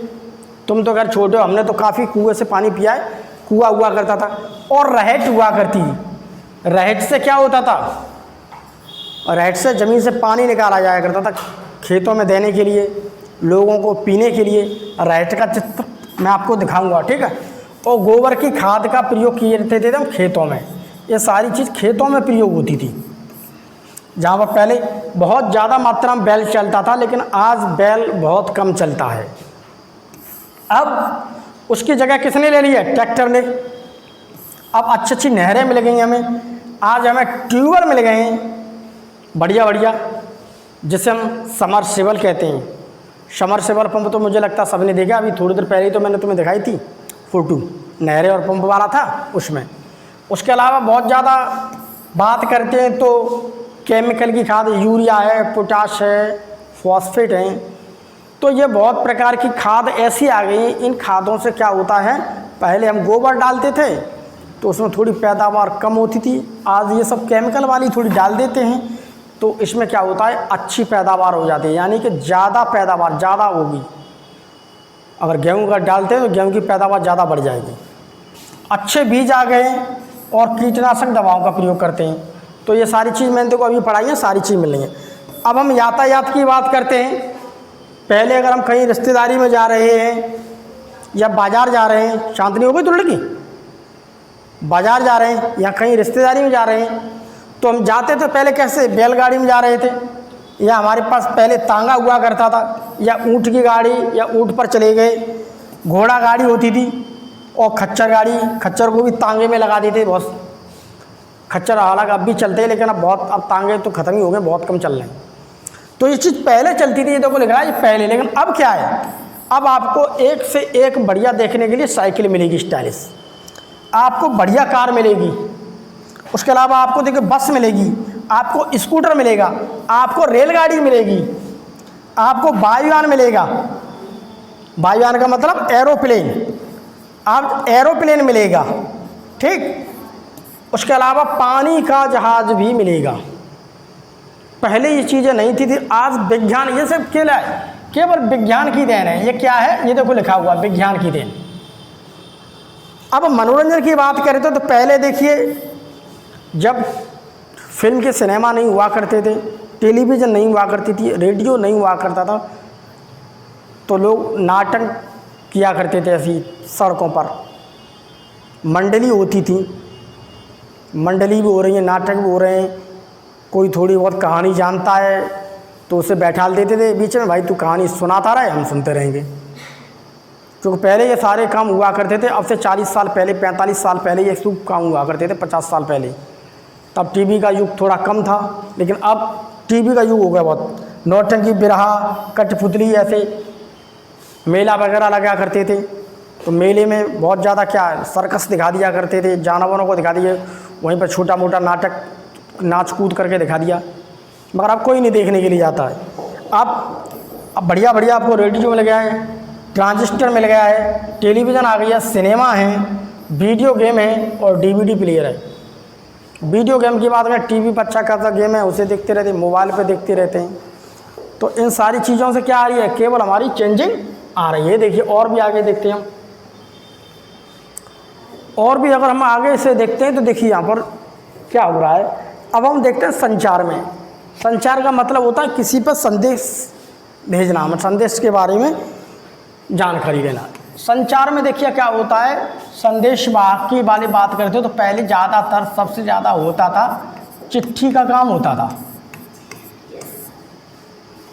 तुम तो घर छोटे हो, हमने तो काफ़ी कुएं से पानी पिया है। कुआं हुआ करता था और रहट हुआ करती थी। रहट से क्या होता था? रहट से ज़मीन से पानी निकाला जाया करता था खेतों में देने के लिए, लोगों को पीने के लिए। रहट का चित्र मैं आपको दिखाऊंगा, ठीक है। और गोबर की खाद का प्रयोग किए जाते थे हम खेतों में। ये सारी चीज़ खेतों में प्रयोग होती थी, जहाँ पर पहले बहुत ज़्यादा मात्रा में बैल चलता था, लेकिन आज बैल बहुत कम चलता है। अब उसकी जगह किसने ले ली है? ट्रैक्टर ने। अब अच्छी अच्छी नहरें मिल गई हमें, आज हमें ट्यूबवेल मिल गए हैं बढ़िया बढ़िया, जिसे हम समरसेबल कहते हैं। समरसेबल पंप तो मुझे लगता सबने देखा। अभी थोड़ी देर पहले ही तो मैंने तुम्हें दिखाई थी फोटो, नहरें और पंप वाला था उसमें। उसके अलावा बहुत ज़्यादा बात करते हैं तो केमिकल की खाद, यूरिया है, पोटाश है, फॉस्फेट है, तो ये बहुत प्रकार की खाद ऐसी आ गई। इन खादों से क्या होता है, पहले हम गोबर डालते थे तो उसमें थोड़ी पैदावार कम होती थी। आज ये सब केमिकल वाली थोड़ी डाल देते हैं तो इसमें क्या होता है, अच्छी पैदावार हो जाती है, यानी कि ज़्यादा पैदावार ज़्यादा होगी। अगर गेहूँ का डालते हैं तो गेहूँ की पैदावार ज़्यादा बढ़ जाएगी। अच्छे बीज आ गए और कीटनाशक दवाओं का प्रयोग करते हैं। तो ये सारी चीज़ मैंने तो अभी पढ़ाई है, सारी चीज़ मिल रही है। अब हम यातायात की बात करते हैं। पहले अगर हम कहीं रिश्तेदारी में जा रहे हैं या बाज़ार जा रहे हैं, शांतनी हो गई तो लड़की, बाज़ार जा रहे हैं या कहीं रिश्तेदारी में जा रहे हैं, तो हम जाते थे पहले कैसे, बैलगाड़ी में जा रहे थे, या हमारे पास पहले तांगा हुआ करता था, या ऊँट की गाड़ी, या ऊँट पर चले गए। घोड़ा गाड़ी होती थी और खच्चर गाड़ी, खच्चर को भी तांगे में लगा देते। बहुत खच्चर हालांकि अब भी चलते हैं, लेकिन अब तांगे तो ख़त्म ही हो गए, बहुत कम चल रहे हैं। तो ये चीज़ पहले चलती थी, ये देखो लिख रहा है ये पहले। लेकिन अब क्या है, अब आपको एक से एक बढ़िया देखने के लिए साइकिल मिलेगी स्टाइलिश, आपको बढ़िया कार मिलेगी, उसके अलावा आपको देखिए बस मिलेगी, आपको स्कूटर मिलेगा, आपको रेलगाड़ी मिलेगी, आपको वायुयान मिलेगा। वायुयान का मतलब एरोप्लेन, आप एरोप्लेन मिलेगा, ठीक। उसके अलावा पानी का जहाज भी मिलेगा। पहले ये चीज़ें नहीं थी। आज विज्ञान ये सब खेला है केवल विज्ञान की देन है। ये क्या है, ये देखो लिखा हुआ विज्ञान की देन। अब मनोरंजन की बात करें तो पहले देखिए, जब फिल्म के सिनेमा नहीं हुआ करते थे, टेलीविज़न नहीं हुआ करती थी, रेडियो नहीं हुआ करता था, तो लोग नाटक किया करते थे। ऐसी सड़कों पर मंडली होती थी, मंडली भी हो रही है, नाटक भी हो रहे हैं। कोई थोड़ी बहुत कहानी जानता है तो उसे बैठा देते थे बीच में, भाई तू कहानी सुनाता रहे, हम सुनते रहेंगे। क्योंकि पहले ये सारे काम हुआ करते थे। अब से 40 साल पहले, 45 साल पहले ये सब काम हुआ करते थे, 50 साल पहले। तब टीवी का युग थोड़ा कम था, लेकिन अब टीवी का युग हो गया बहुत। नौटंकी, बिरहा, कठपुतली, ऐसे मेला वगैरह लगा करते थे। तो मेले में बहुत ज़्यादा क्या सर्कस दिखा दिया करते थे, जानवरों को दिखा दिए, वहीं पर छोटा मोटा नाटक नाच कूद करके दिखा दिया। मगर अब कोई नहीं देखने के लिए जाता है। अब बढ़िया बढ़िया आपको रेडियो मिल गया है, ट्रांजिस्टर मिल गया है, टेलीविज़न आ गया, सिनेमा है, वीडियो गेम है और डीवीडी प्लेयर है। वीडियो गेम की बात करें, टीवी पर अच्छा खासा गेम है, उसे देखते रहते हैं, मोबाइल पे देखते रहते हैं। तो इन सारी चीज़ों से क्या आ रही है, केवल हमारी चेंजिंग आ रही है। देखिए और भी आगे देखते हैं हम, और भी अगर हम आगे से देखते हैं तो देखिए यहाँ पर क्या हो रहा है। अब हम देखते हैं संचार में। संचार का मतलब होता है किसी पर संदेश भेजना, मतलब संदेश के बारे में जानकारी लेना। संचार में देखिए क्या होता है, संदेश वाहक की वाली बात करते हो तो पहले ज़्यादातर सबसे ज़्यादा होता था चिट्ठी का काम होता था।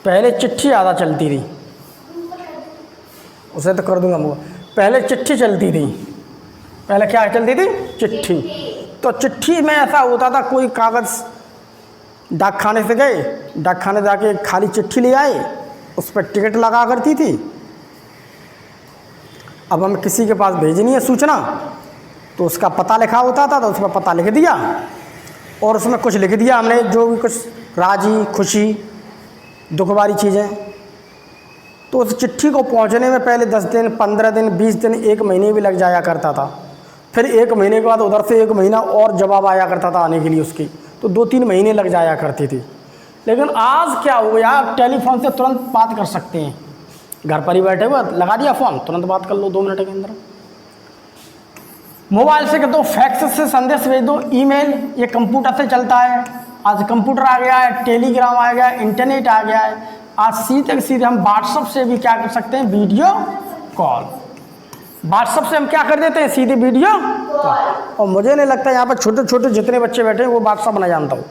पहले चिट्ठी ज़्यादा चलती थी, उसे तो कर दूंगा मैं। पहले चिट्ठी चलती थी, पहले क्या चलती थी, चिट्ठी। तो चिट्ठी में ऐसा होता था, कोई कागज़ डाकखाने से गए, डाकखाने जाके खाली चिट्ठी ले आए, उस पर टिकट लगा करती थी। अब हमें किसी के पास भेजनी है सूचना, तो उसका पता लिखा होता था, तो उस पर पता लिख दिया और उसमें कुछ लिख दिया हमने, जो भी कुछ राजी खुशी दुख वाली चीज़ें। तो उस चिट्ठी को पहुंचने में पहले 10 दिन, 15 दिन, 20 दिन, 1 महीने भी लग जाया करता था। फिर 1 महीने के बाद उधर से 1 महीना और जवाब आया करता था आने के लिए उसकी, तो 2-3 महीने लग जाया करती थी। लेकिन आज क्या हो गया, आप टेलीफोन से तुरंत बात कर सकते हैं। घर पर ही बैठे हुए लगा दिया फ़ोन, तुरंत बात कर लो 2 मिनट के अंदर। मोबाइल से कर दो, फैक्स से संदेश भेज दो, ईमेल ये कंप्यूटर से चलता है। आज कंप्यूटर आ गया है, टेलीग्राम आ गया है, इंटरनेट आ गया है। आज सीधे हम व्हाट्सअप से भी क्या कर सकते हैं, वीडियो कॉल। व्हाट्सअप से हम क्या कर देते हैं, सीधे वीडियो कॉल। और मुझे नहीं लगता यहाँ पर छोटे छोटे जितने बच्चे बैठे हैं वो व्हाट्सअप नहीं जानता हूँ।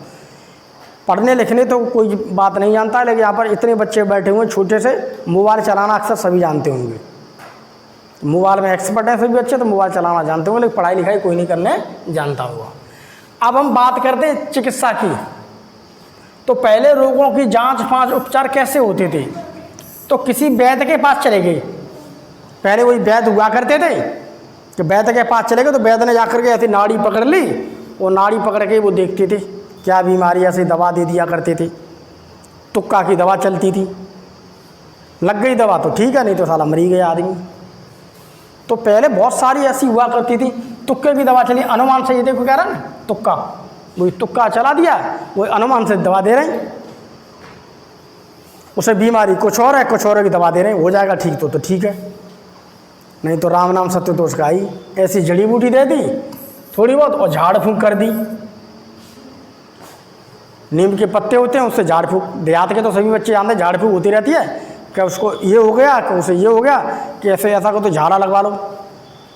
पढ़ने लिखने तो कोई बात नहीं जानता है, लेकिन यहाँ पर इतने बच्चे बैठे हुए छोटे से, मोबाइल चलाना अक्सर सभी जानते होंगे। मोबाइल में एक्सपर्ट हैं सभी बच्चे, तो मोबाइल चलाना जानते होंगे, लेकिन पढ़ाई लिखाई कोई नहीं करने जानता हुआ। अब हम बात करते हैं चिकित्सा की। तो पहले रोगों की जांच फांच उपचार कैसे होते थे, तो किसी वैद्य के पास चले गए। पहले वही वैद्य हुआ करते थे कि वैद्य के पास चले गए, तो वैद्य ने जाकर के ऐसी नाड़ी पकड़ ली, और नाड़ी पकड़ के वो देखते थे क्या बीमारी, ऐसी दवा दे दिया करते थे। तुक्का की दवा चलती थी, लग गई दवा तो ठीक है, नहीं तो साला मरी गया आदमी। तो पहले बहुत सारी ऐसी हुआ करती थी, तुक्के की दवा चली, अनुमान से। ये देखो कह रहा ना, तुक्का, वही तुक्का चला दिया, वही अनुमान से दवा दे रहे हैं। उसे बीमारी कुछ और है, कुछ और की दवा दे रहे हैं, हो जाएगा ठीक तो ठीक है, नहीं तो राम नाम सत्य तो उसका आई। ऐसी जड़ी बूटी दे दी थोड़ी बहुत, और झाड़ फूंक कर दी। नीम के पत्ते होते हैं, उससे झाड़ फूंक, देहात के तो सभी बच्चे जानते हैं, झाड़ फूंक होती रहती है। क्या उसको ये हो गया, कि उसे ये हो गया, कि ऐसे ऐसा को तो झाड़ा लगवा लो।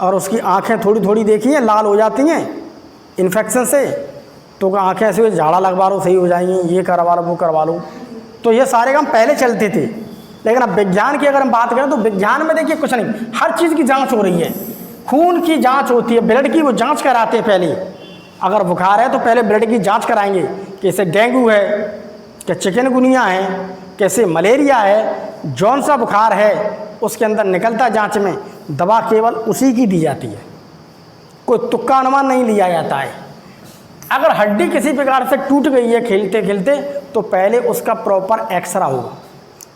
और उसकी आँखें थोड़ी थोड़ी देखी हैं लाल हो जाती हैं इन्फेक्शन से, तो आँखें ऐसे झाड़ा लगवा लो, सही हो जाएंगी, ये करवा लो वो करवा लो। तो ये सारे काम पहले चलते थे। लेकिन अब विज्ञान की अगर हम बात करें तो विज्ञान में देखिए कुछ नहीं, हर चीज़ की जांच हो रही है। खून की जांच होती है, ब्लड की वो जांच कराते हैं पहले। अगर बुखार है तो पहले ब्लड की जांच कराएंगे, कैसे डेंगू है, क्या चिकनगुनिया है, कैसे मलेरिया है, जौन सा बुखार है उसके अंदर निकलता जांच में, दवा केवल उसी की दी जाती है, कोई तुक्का अनुमान नहीं लिया जाता है। अगर हड्डी किसी प्रकार से टूट गई है खेलते खेलते, तो पहले उसका प्रॉपर एक्सरा होगा।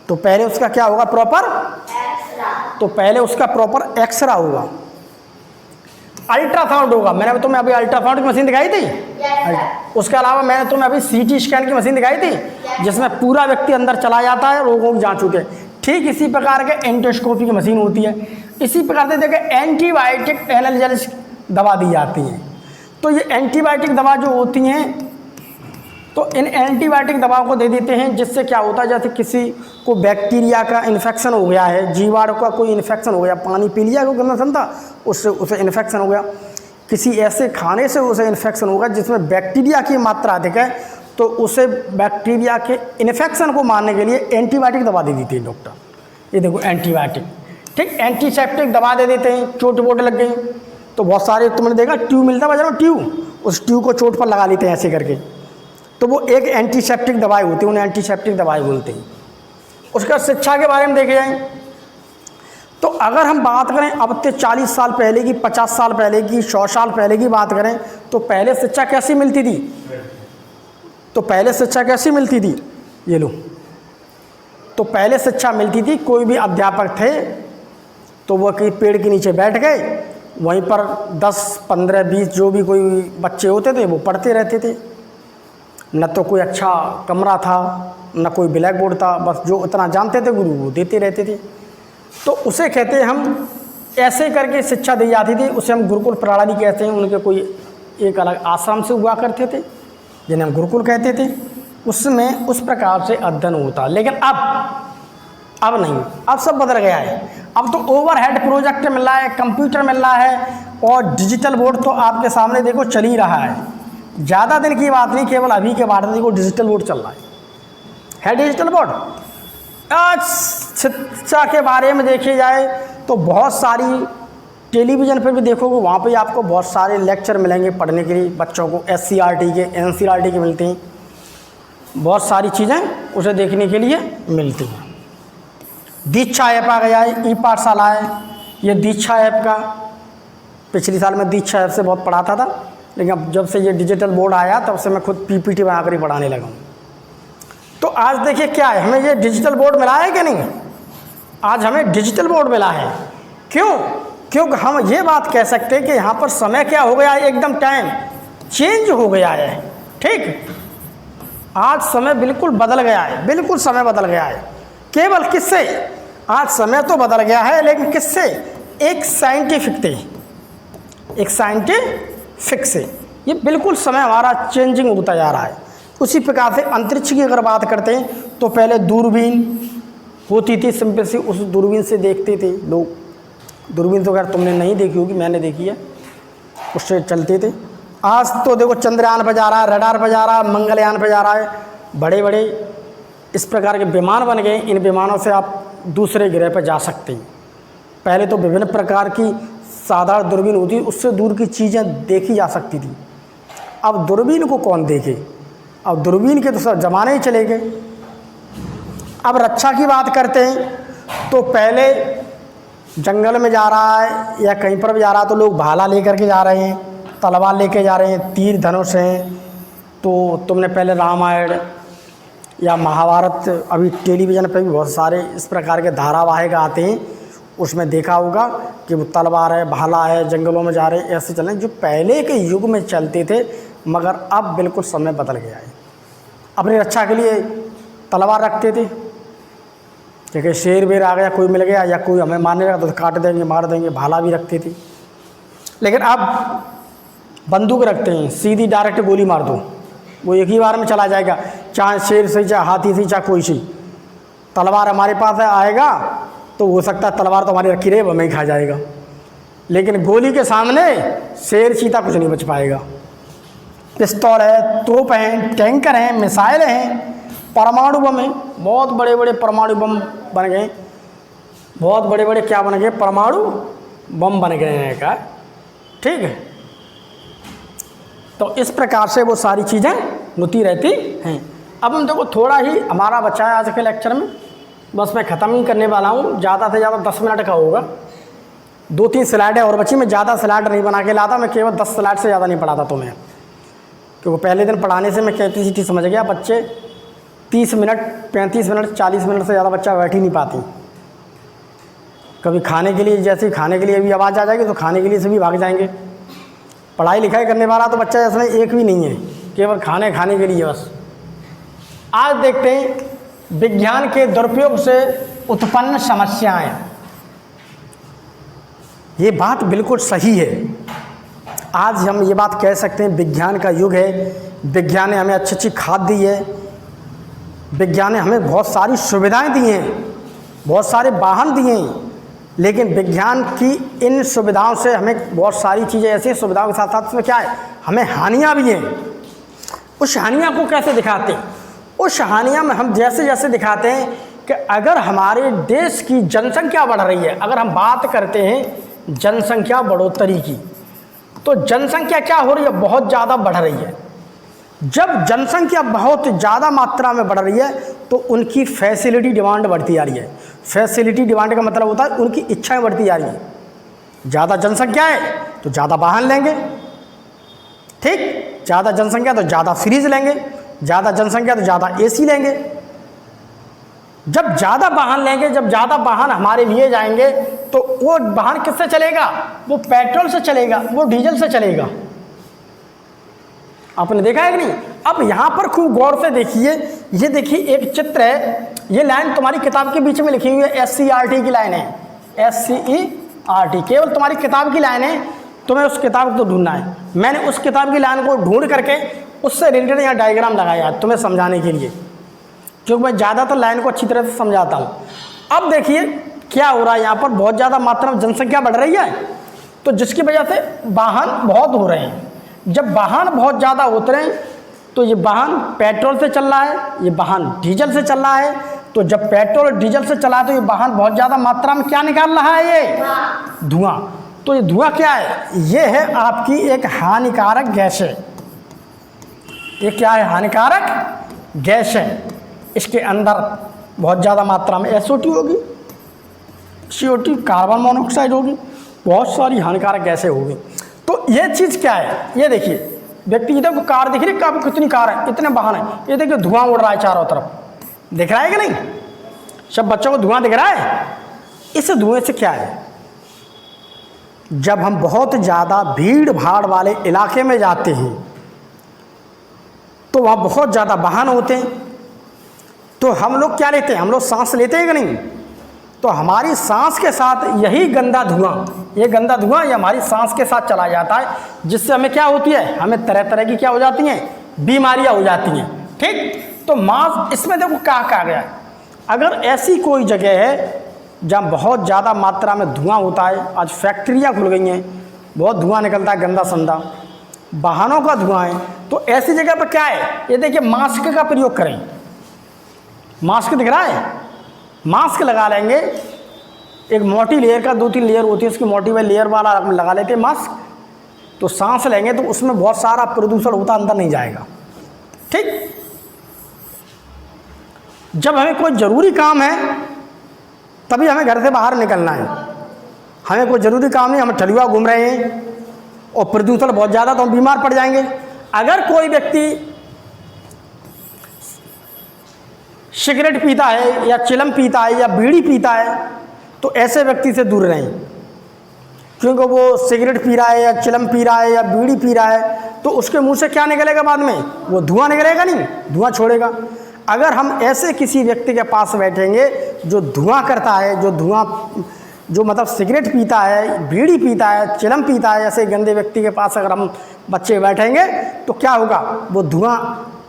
तो पहले उसका क्या होगा, प्रॉपर एक्सरा। तो पहले उसका प्रॉपर एक्सरा होगा, अल्ट्रासाउंड होगा। मैंने तुम्हें अभी अल्ट्रासाउंड की मशीन दिखाई थी। उसके अलावा मैंने तुम्हें अभी सीटी स्कैन की मशीन दिखाई थी, जिसमें पूरा व्यक्ति अंदर चला जाता है, रोगों की जांच होती है। ठीक इसी प्रकार के एंडोस्कोपी की मशीन होती है। इसी प्रकार से देखिए एंटीबायोटिक एनाल्जेसिक दवा दी जाती है। तो ये एंटीबायोटिक दवा जो होती हैं, तो इन एंटीबायोटिक दवाओं को दे देते हैं, जिससे क्या होता है, जैसे किसी को बैक्टीरिया का इन्फेक्शन हो गया है, जीवाणु का कोई इन्फेक्शन हो गया, पानी पी लिया क्योंकि गंदा था, उससे उसे इन्फेक्शन हो गया, किसी ऐसे खाने से उसे इन्फेक्शन होगा जिसमें बैक्टीरिया की मात्रा अधिक है, तो उसे बैक्टीरिया के इन्फेक्शन को मारने के लिए एंटीबायोटिक दवा दे देते हैं डॉक्टर। ये देखो एंटीबायोटिक, ठीक, एंटीसेप्टिक दवा दे देते हैं। चोट वोट लग गई तो बहुत सारे तुमने देखा ट्यूब मिलता है बाजार में, ट्यूब, उस ट्यूब को चोट पर लगा लेते हैं ऐसे करके, तो वो एक एंटीसेप्टिक दवाई होती है, उन्हें एंटीसेप्टिक दवाई बोलते हैं। उसका शिक्षा के बारे में देखे जाए तो अगर हम बात करें अब से 40 साल पहले की, 50 साल पहले की, 100 साल पहले की बात करें तो पहले शिक्षा कैसी मिलती थी? तो पहले शिक्षा कैसी मिलती थी? ये लो, तो पहले शिक्षा मिलती थी, कोई भी अध्यापक थे तो वह कहीं पेड़ के नीचे बैठ गए, वहीं पर 10, 15, 20 जो भी कोई बच्चे होते थे वो पढ़ते रहते थे। न तो कोई अच्छा कमरा था, न कोई ब्लैक बोर्ड था, बस जो उतना जानते थे गुरु वो देते रहते थे। तो उसे कहते हैं हम, ऐसे करके शिक्षा दी जाती थी, उसे हम गुरुकुल प्रणाली कहते हैं। उनके कोई एक अलग आश्रम से हुआ करते थे जिन्हें हम गुरुकुल कहते थे, उसमें उस प्रकार से अध्ययन होता। लेकिन अब नहीं, अब सब बदल गया है। अब तो ओवरहेड प्रोजेक्टर मिल रहा है, कंप्यूटर मिल रहा है, और डिजिटल बोर्ड तो आपके सामने देखो चल ही रहा है। ज़्यादा दिन की बात नहीं, केवल अभी के बाद देखो डिजिटल बोर्ड चल रहा है डिजिटल बोर्ड। आज शिक्षा के बारे में देखी जाए तो बहुत सारी टेलीविज़न पर भी देखोगे, वहाँ पे आपको बहुत सारे लेक्चर मिलेंगे पढ़ने के लिए बच्चों को, SCRT के, NCERT के मिलते हैं, बहुत सारी चीज़ें उसे देखने के लिए मिलती हैं। दीक्षा ऐप आ गया है, ई-पाठशाला है, ये दीक्षा ऐप का पिछले साल में दीक्षा ऐप से बहुत पढ़ाता था, लेकिन अब जब से ये डिजिटल बोर्ड आया तब से मैं खुद PPT बनाकर ही पढ़ाने लगा हूँ। तो आज देखिए क्या है, हमें ये डिजिटल बोर्ड मिला है कि नहीं? आज हमें डिजिटल बोर्ड मिला है। क्यों? क्योंकि हम ये बात कह सकते हैं कि यहाँ पर समय क्या हो गया है, एकदम टाइम चेंज हो गया है। ठीक, आज समय बिल्कुल बदल गया है, बिल्कुल समय बदल गया है। केवल किससे? आज समय तो बदल गया है, लेकिन किससे? एक साइंटिफिक से ये बिल्कुल समय हमारा चेंजिंग होता जा रहा है। उसी प्रकार से अंतरिक्ष की अगर बात करते हैं तो पहले दूरबीन होती थी, सिंपल सी, उस दूरबीन से देखते थे लोग। दूरबीन तो अगर तुमने नहीं देखी होगी, मैंने देखी है, उससे चलते थे। आज तो देखो चंद्रयान पर जा रहा है, रडार पर जा रहा है, मंगलयान पर जा रहा है, बड़े बड़े इस प्रकार के विमान बन गए। इन विमानों से आप दूसरे ग्रह पर जा सकते हैं। पहले तो विभिन्न प्रकार की साधारण दूरबीन होती, उससे दूर की चीज़ें देखी जा सकती थी। अब दूरबीन को कौन देखे? अब दूरबीन के तो सब जमाने ही चले गए। अब रक्षा की बात करते हैं तो पहले जंगल में जा रहा है या कहीं पर भी जा रहा है तो लोग भाला लेकर के जा रहे हैं, तलवार लेके जा रहे हैं, तीर धनुष हैं। तो तुमने पहले रामायण या महाभारत, अभी टेलीविज़न पे भी बहुत सारे इस प्रकार के धारावाहिक आते हैं, उसमें देखा होगा कि वो तलवार है, भाला है, जंगलों में जा रहे हैं, ऐसे चलें जो पहले के युग में चलते थे। मगर अब बिल्कुल समय बदल गया है। अपनी रक्षा के लिए तलवार रखते थे, क्योंकि शेर वेर आ गया, कोई मिल गया या कोई हमें मारने लगा तो काट देंगे, मार देंगे, भाला भी रखते थे। लेकिन अब बंदूक रखते हैं, सीधी डायरेक्ट गोली मार दो, वो एक ही बार में चला जाएगा, चाहे शेर से, चाहे हाथी से, चाहे कोई से। तलवार हमारे पास आएगा तो हो सकता है तलवार तो हमारी रखी रहे, वो हमें ही खा जाएगा। लेकिन गोली के सामने शेर चीता कुछ नहीं बच पाएगा। पिस्तौल है, तोप हैं, टैंकर हैं, मिसाइल हैं, परमाणु बम हैं, बहुत बड़े बड़े परमाणु बम बन गए, बहुत बड़े बड़े क्या बन गए, परमाणु बम बन गए हैं का। ठीक है, तो इस प्रकार से वो सारी चीज़ें होती रहती हैं। अब हम देखो थोड़ा ही हमारा बचा है आज के लेक्चर में, बस मैं ख़त्म ही करने वाला हूँ। ज़्यादा से ज़्यादा 10 मिनट का होगा, 2-3 स्लाइडें और बची। मैं ज़्यादा स्लाइड नहीं बना के लाता, मैं केवल 10 स्लाइड से ज़्यादा नहीं पढ़ाता तुम्हें, क्योंकि पहले दिन पढ़ाने से मैं कैपेसिटी समझ गया। बच्चे 30 मिनट, 35 मिनट, 40 मिनट से ज़्यादा बच्चा बैठ ही नहीं पाती। कभी खाने के लिए, जैसे खाने के लिए भी आवाज़ आ जाएगी तो खाने के लिए से भी भाग जाएंगे। पढ़ाई लिखाई करने वाला तो बच्चा इसमें एक भी नहीं है, केवल खाने के लिए बस। आज देखते हैं विज्ञान के दुरुपयोग से उत्पन्न समस्याएं। ये बात बिल्कुल सही है। आज हम ये बात कह सकते हैं, विज्ञान का युग है, विज्ञान ने हमें अच्छी अच्छी खाद दी है, विज्ञान ने हमें बहुत सारी सुविधाएं दी हैं, बहुत सारे वाहन दिए हैं, लेकिन विज्ञान की इन सुविधाओं से हमें बहुत सारी चीज़ें ऐसी सुविधाओं के साथ साथ उसमें क्या है, हमें हानियाँ भी हैं। उस हानियाँ को कैसे दिखाते हैं? उस हानियाँ में हम जैसे जैसे दिखाते हैं कि अगर हमारे देश की जनसंख्या बढ़ रही है, अगर हम बात करते हैं जनसंख्या बढ़ोतरी की, तो जनसंख्या क्या हो रही है, बहुत ज़्यादा बढ़ रही है। जब जनसंख्या बहुत ज़्यादा मात्रा में बढ़ रही है तो उनकी फैसिलिटी डिमांड बढ़ती जा रही है। फैसिलिटी डिमांड का मतलब होता है उनकी इच्छाएं बढ़ती जा रही हैं। ज़्यादा जनसंख्या है तो ज़्यादा वाहन लेंगे, ठीक, ज़्यादा जनसंख्या तो ज़्यादा फ्रिज लेंगे, ज़्यादा जनसंख्या तो ज़्यादा एसी लेंगे। जब ज़्यादा वाहन लेंगे, जब ज़्यादा वाहन हमारे लिए जाएंगे तो वो वाहन किससे चलेगा, वो पेट्रोल से चलेगा, वो डीजल से चलेगा। आपने देखा है कि नहीं? अब यहाँ पर खूब गौर से देखिए, ये देखिए एक चित्र है, ये लाइन तुम्हारी किताब के बीच में लिखी हुई है, SCERT की लाइन है, SCERT केवल तुम्हारी किताब की लाइन है, तुम्हें उस किताब को ढूंढना है। मैंने उस किताब की लाइन को ढूंढ करके उससे रिलेटेड यहाँ डायग्राम लगाया है तुम्हें समझाने के लिए, क्योंकि मैं ज़्यादातर लाइन को अच्छी तरह से समझाता हूँ। अब देखिए क्या हो रहा है, यहाँ पर बहुत ज़्यादा मात्रा में जनसंख्या बढ़ रही है, तो जिसकी वजह से वाहन बहुत हो रहे हैं। जब वाहन बहुत ज़्यादा होते हैं तो ये वाहन पेट्रोल से चल रहा है, ये वाहन डीजल से चल रहा है। तो जब पेट्रोल और डीजल से चला तो ये वाहन बहुत ज़्यादा मात्रा में क्या निकाल रहा है, ये धुआं। तो ये धुआं क्या है, ये है आपकी एक हानिकारक गैस है। ये क्या है, हानिकारक गैस है। इसके अंदर बहुत ज़्यादा मात्रा में SO2 होगी, CO2 कार्बन मोनोऑक्साइड होगी, बहुत सारी हानिकारक गैसें होगी। तो ये चीज़ क्या है, ये देखिए व्यक्ति, ये देखो कार दिख रही है, काफ़ी कितनी कार है, इतने वाहन है, ये देखिए धुआं उड़ रहा है चारों तरफ, दिख रहा है कि नहीं? सब बच्चों को धुआं दिख रहा है। इस धुएं से क्या है, जब हम बहुत ज़्यादा भीड़ भाड़ वाले इलाके में जाते हैं तो वहाँ बहुत ज़्यादा वाहन होते हैं, तो हम लोग क्या लेते हैं, हम लोग सांस लेते हैं कि नहीं? तो हमारी सांस के साथ यही गंदा धुआं, ये गंदा धुआं ये हमारी सांस के साथ चला जाता है, जिससे हमें क्या होती है, हमें तरह तरह की क्या हो जाती हैं, बीमारियां हो जाती हैं। ठीक, तो मास्क इसमें देखो क्या कहा गया है, अगर ऐसी कोई जगह है जहाँ बहुत ज़्यादा मात्रा में धुआं होता है, आज फैक्ट्रियाँ खुल गई हैं, बहुत धुआं निकलता है गंदा संदा, वाहनों का धुआं है, तो ऐसी जगह पर क्या है, ये देखिए मास्क का प्रयोग करें। मास्क दिख रहा है, मास्क लगा लेंगे, एक मोटी लेयर का 2-3 लेयर होती है, उसकी मोटी वाली लेयर वाला लगा लेते हैं मास्क, तो सांस लेंगे तो उसमें बहुत सारा प्रदूषण होता अंदर नहीं जाएगा। ठीक, जब हमें कोई ज़रूरी काम है तभी हमें घर से बाहर निकलना है, हमें कोई ज़रूरी काम नहीं, हम ठलुआ घूम रहे हैं और प्रदूषण बहुत ज़्यादा, तो हम बीमार पड़ जाएंगे। अगर कोई व्यक्ति सिगरेट पीता है या चिलम पीता है या बीड़ी पीता है तो ऐसे व्यक्ति से दूर रहें, क्योंकि वो सिगरेट पी रहा है या चिलम पी रहा है या बीड़ी पी रहा है तो उसके मुंह से क्या निकलेगा, बाद में वो धुआं निकलेगा, नहीं धुआं छोड़ेगा। अगर हम ऐसे किसी व्यक्ति के पास बैठेंगे जो धुआं करता है, जो मतलब सिगरेट पीता है, बीड़ी पीता है, चिलम पीता है, ऐसे गंदे व्यक्ति के पास अगर हम बच्चे बैठेंगे तो क्या होगा, वो धुआं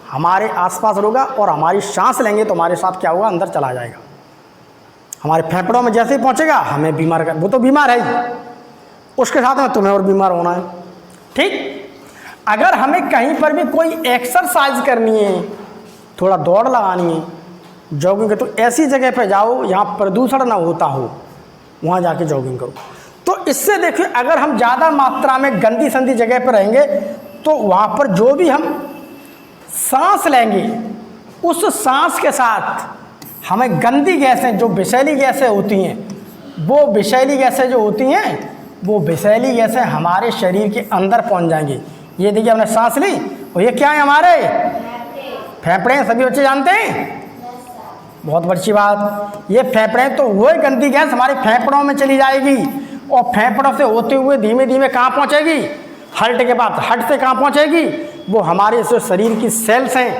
हमारे आसपास होगा और हमारी सांस लेंगे तो हमारे साथ क्या होगा, अंदर चला जाएगा, हमारे फेफड़ों में जैसे ही पहुंचेगा हमें बीमार कर, वो तो बीमार है ही, उसके साथ में तुम्हें और बीमार होना है। ठीक, अगर हमें कहीं पर भी कोई एक्सरसाइज करनी है, थोड़ा दौड़ लगानी है, जॉगिंग, तो ऐसी जगह पर जाओ जहाँ प्रदूषण ना होता हो, वहाँ जाके जॉगिंग करो। तो इससे देखिए अगर हम ज़्यादा मात्रा में गंदी संदी जगह पर रहेंगे तो वहाँ पर जो भी हम सांस लेंगे उस सांस के साथ हमें गंदी गैसें, जो विषैली गैसें होती हैं, वो विषैली गैसें जो होती हैं, वो विषैली गैसें हमारे शरीर के अंदर पहुंच जाएंगी। ये देखिए हमने सांस ली और ये क्या है, हमारे फेफड़े हैं, सभी बच्चे जानते हैं, बहुत अच्छी बात। ये फेफड़े, तो वही गंदी गैस हमारे फेफड़ों में चली जाएगी और फेफड़ों से होते हुए धीमे धीमे कहाँ पहुँचेगी, हार्ट के बाद, हार्ट से कहाँ पहुँचेगी, वो हमारे जो शरीर की सेल्स हैं,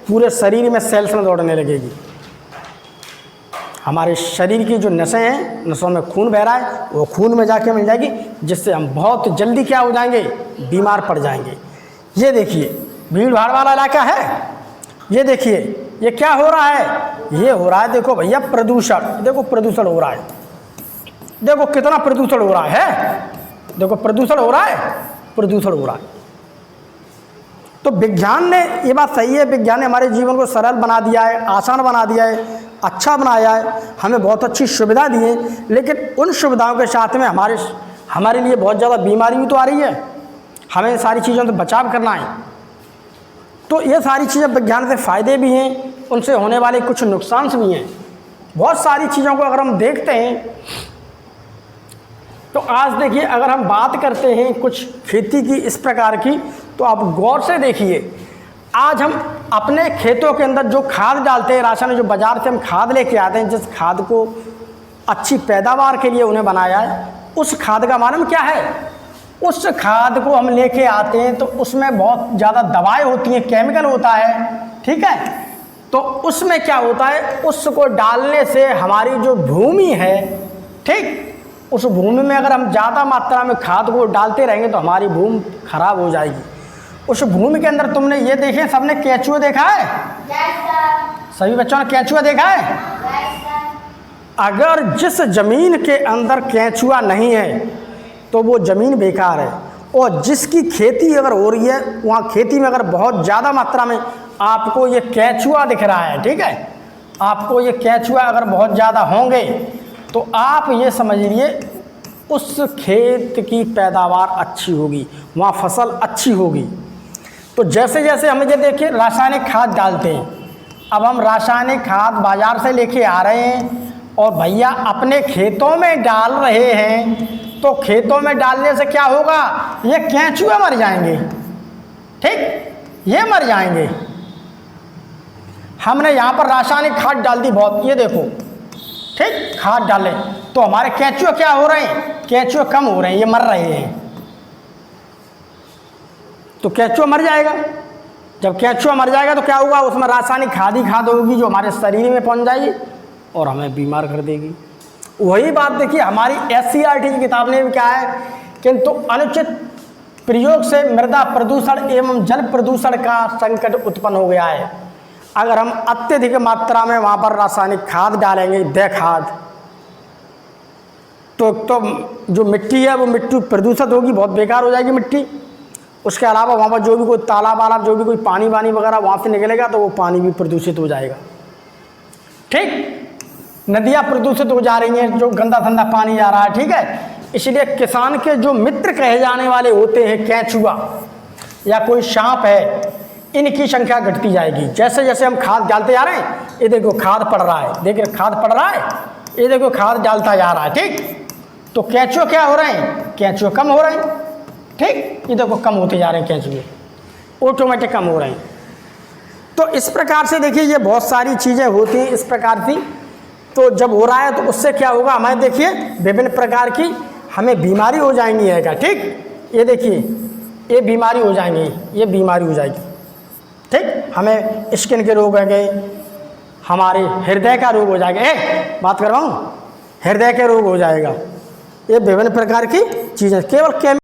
पूरे शरीर में सेल्स में दौड़ने लगेगी। हमारे शरीर की जो नसें हैं, नसों में खून बह रहा है, वो खून में जाके मिल जाएगी, जिससे हम बहुत जल्दी क्या हो जाएंगे, बीमार पड़ जाएंगे। ये देखिए भीड़ भाड़ वाला इलाका है, ये देखिए ये क्या हो रहा है, ये हो रहा है देखो भैया प्रदूषण, देखो प्रदूषण हो रहा है, देखो कितना प्रदूषण हो रहा है, देखो प्रदूषण हो रहा है, प्रदूषण हो रहा है। तो विज्ञान ने, ये बात सही है, विज्ञान ने हमारे जीवन को सरल बना दिया है, आसान बना दिया है, अच्छा बनाया है, हमें बहुत अच्छी सुविधा दी है, लेकिन उन सुविधाओं के साथ में हमारे लिए बहुत ज़्यादा बीमारी भी तो आ रही है। हमें सारी चीज़ों से बचाव करना है। तो ये सारी चीज़ें विज्ञान से फ़ायदे भी हैं, उनसे होने वाले कुछ नुकसान भी हैं। बहुत सारी चीज़ों को अगर हम देखते हैं तो आज देखिए, अगर हम बात करते हैं कुछ खेती की इस प्रकार की, तो आप गौर से देखिए, आज हम अपने खेतों के अंदर जो खाद डालते हैं, राशन जो बाज़ार से हम खाद लेके आते हैं, जिस खाद को अच्छी पैदावार के लिए उन्हें बनाया है, उस खाद का मालूम क्या है? उस खाद को हम लेके आते हैं तो उसमें बहुत ज़्यादा दवाएं होती हैं, केमिकल होता है, ठीक है। तो उसमें क्या होता है, उसको डालने से हमारी जो भूमि है, ठीक, उस भूमि में अगर हम ज़्यादा मात्रा में खाद को डालते रहेंगे तो हमारी भूमि खराब हो जाएगी। उस भूमि के अंदर तुमने ये देखे, सबने केंचुआ देखा है? सभी बच्चों ने केंचुआ देखा है? अगर जिस ज़मीन के अंदर केंचुआ नहीं है तो वो ज़मीन बेकार है, और जिसकी खेती अगर हो रही है, वहाँ खेती में अगर बहुत ज़्यादा मात्रा में आपको ये केंचुआ दिख रहा है, ठीक है, आपको ये केंचुआ अगर बहुत ज़्यादा होंगे तो आप ये समझ लीजिए उस खेत की पैदावार अच्छी होगी, वहाँ फसल अच्छी होगी। तो जैसे जैसे हम ये देखिए रासायनिक खाद डालते हैं, अब हम रासायनिक खाद बाज़ार से लेके आ रहे हैं और भैया अपने खेतों में डाल रहे हैं, तो खेतों में डालने से क्या होगा, ये केंचुए मर जाएंगे, ठीक, ये मर जाएंगे। हमने यहाँ पर रासायनिक खाद डाल दी बहुत, ये देखो, ठीक, खाद डालें तो हमारे केंचुए क्या हो रहे हैं, केंचुए कम हो रहे हैं, ये मर रहे हैं। तो केंचुआ मर जाएगा, जब केंचुआ मर जाएगा तो क्या होगा, उसमें रासायनिक खाद ही खाद होगी जो हमारे शरीर में पहुंच जाएगी और हमें बीमार कर देगी। वही बात देखिए हमारी SCERT की किताब ने भी क्या है, किंतु अनुचित प्रयोग से मृदा प्रदूषण एवं जल प्रदूषण का संकट उत्पन्न हो गया है। अगर हम अत्यधिक मात्रा में वहाँ पर रासायनिक खाद डालेंगे, दे खाद, तो जो मिट्टी है वो मिट्टी प्रदूषित होगी, बहुत बेकार हो जाएगी मिट्टी। उसके अलावा वहाँ पर जो भी कोई तालाब वाला, जो भी कोई पानी वानी वगैरह वहाँ से निकलेगा तो वो पानी भी प्रदूषित हो जाएगा, ठीक, नदियाँ प्रदूषित हो जा रही हैं, जो गंदा ठंडा पानी जा रहा है, ठीक है। इसलिए किसान के जो मित्र कहे जाने वाले होते हैं, केंचुआ या कोई सांप है, इनकी संख्या घटती जाएगी। जैसे जैसे हम खाद डालते जा रहे हैं, ये देखो खाद पड़ रहा है, देखिए खाद पड़ रहा है, ये देखो खाद डालता जा रहा है, ठीक, तो केंचुए क्या हो रहे हैं, केंचुए कम हो रहे हैं, ठीक, ये देखो कम होते जा रहे हैं, केंचुए ऑटोमेटिक कम हो रहे हैं। तो इस प्रकार से देखिए ये बहुत सारी चीज़ें होती हैं इस प्रकार की। तो जब हो रहा है तो उससे क्या होगा, हमें देखिए विभिन्न प्रकार की हमें बीमारी हो जाएंगी है क्या, ठीक, ये देखिए ये बीमारी हो जाएंगी, ये बीमारी हो जाएगी, ठीक, हमें स्किन के रोग होंगे, हमारे हृदय का रोग हो जाएगा, बात कर रहा हूँ, हृदय के रोग हो जाएगा, ये विभिन्न प्रकार की चीज़ें केवल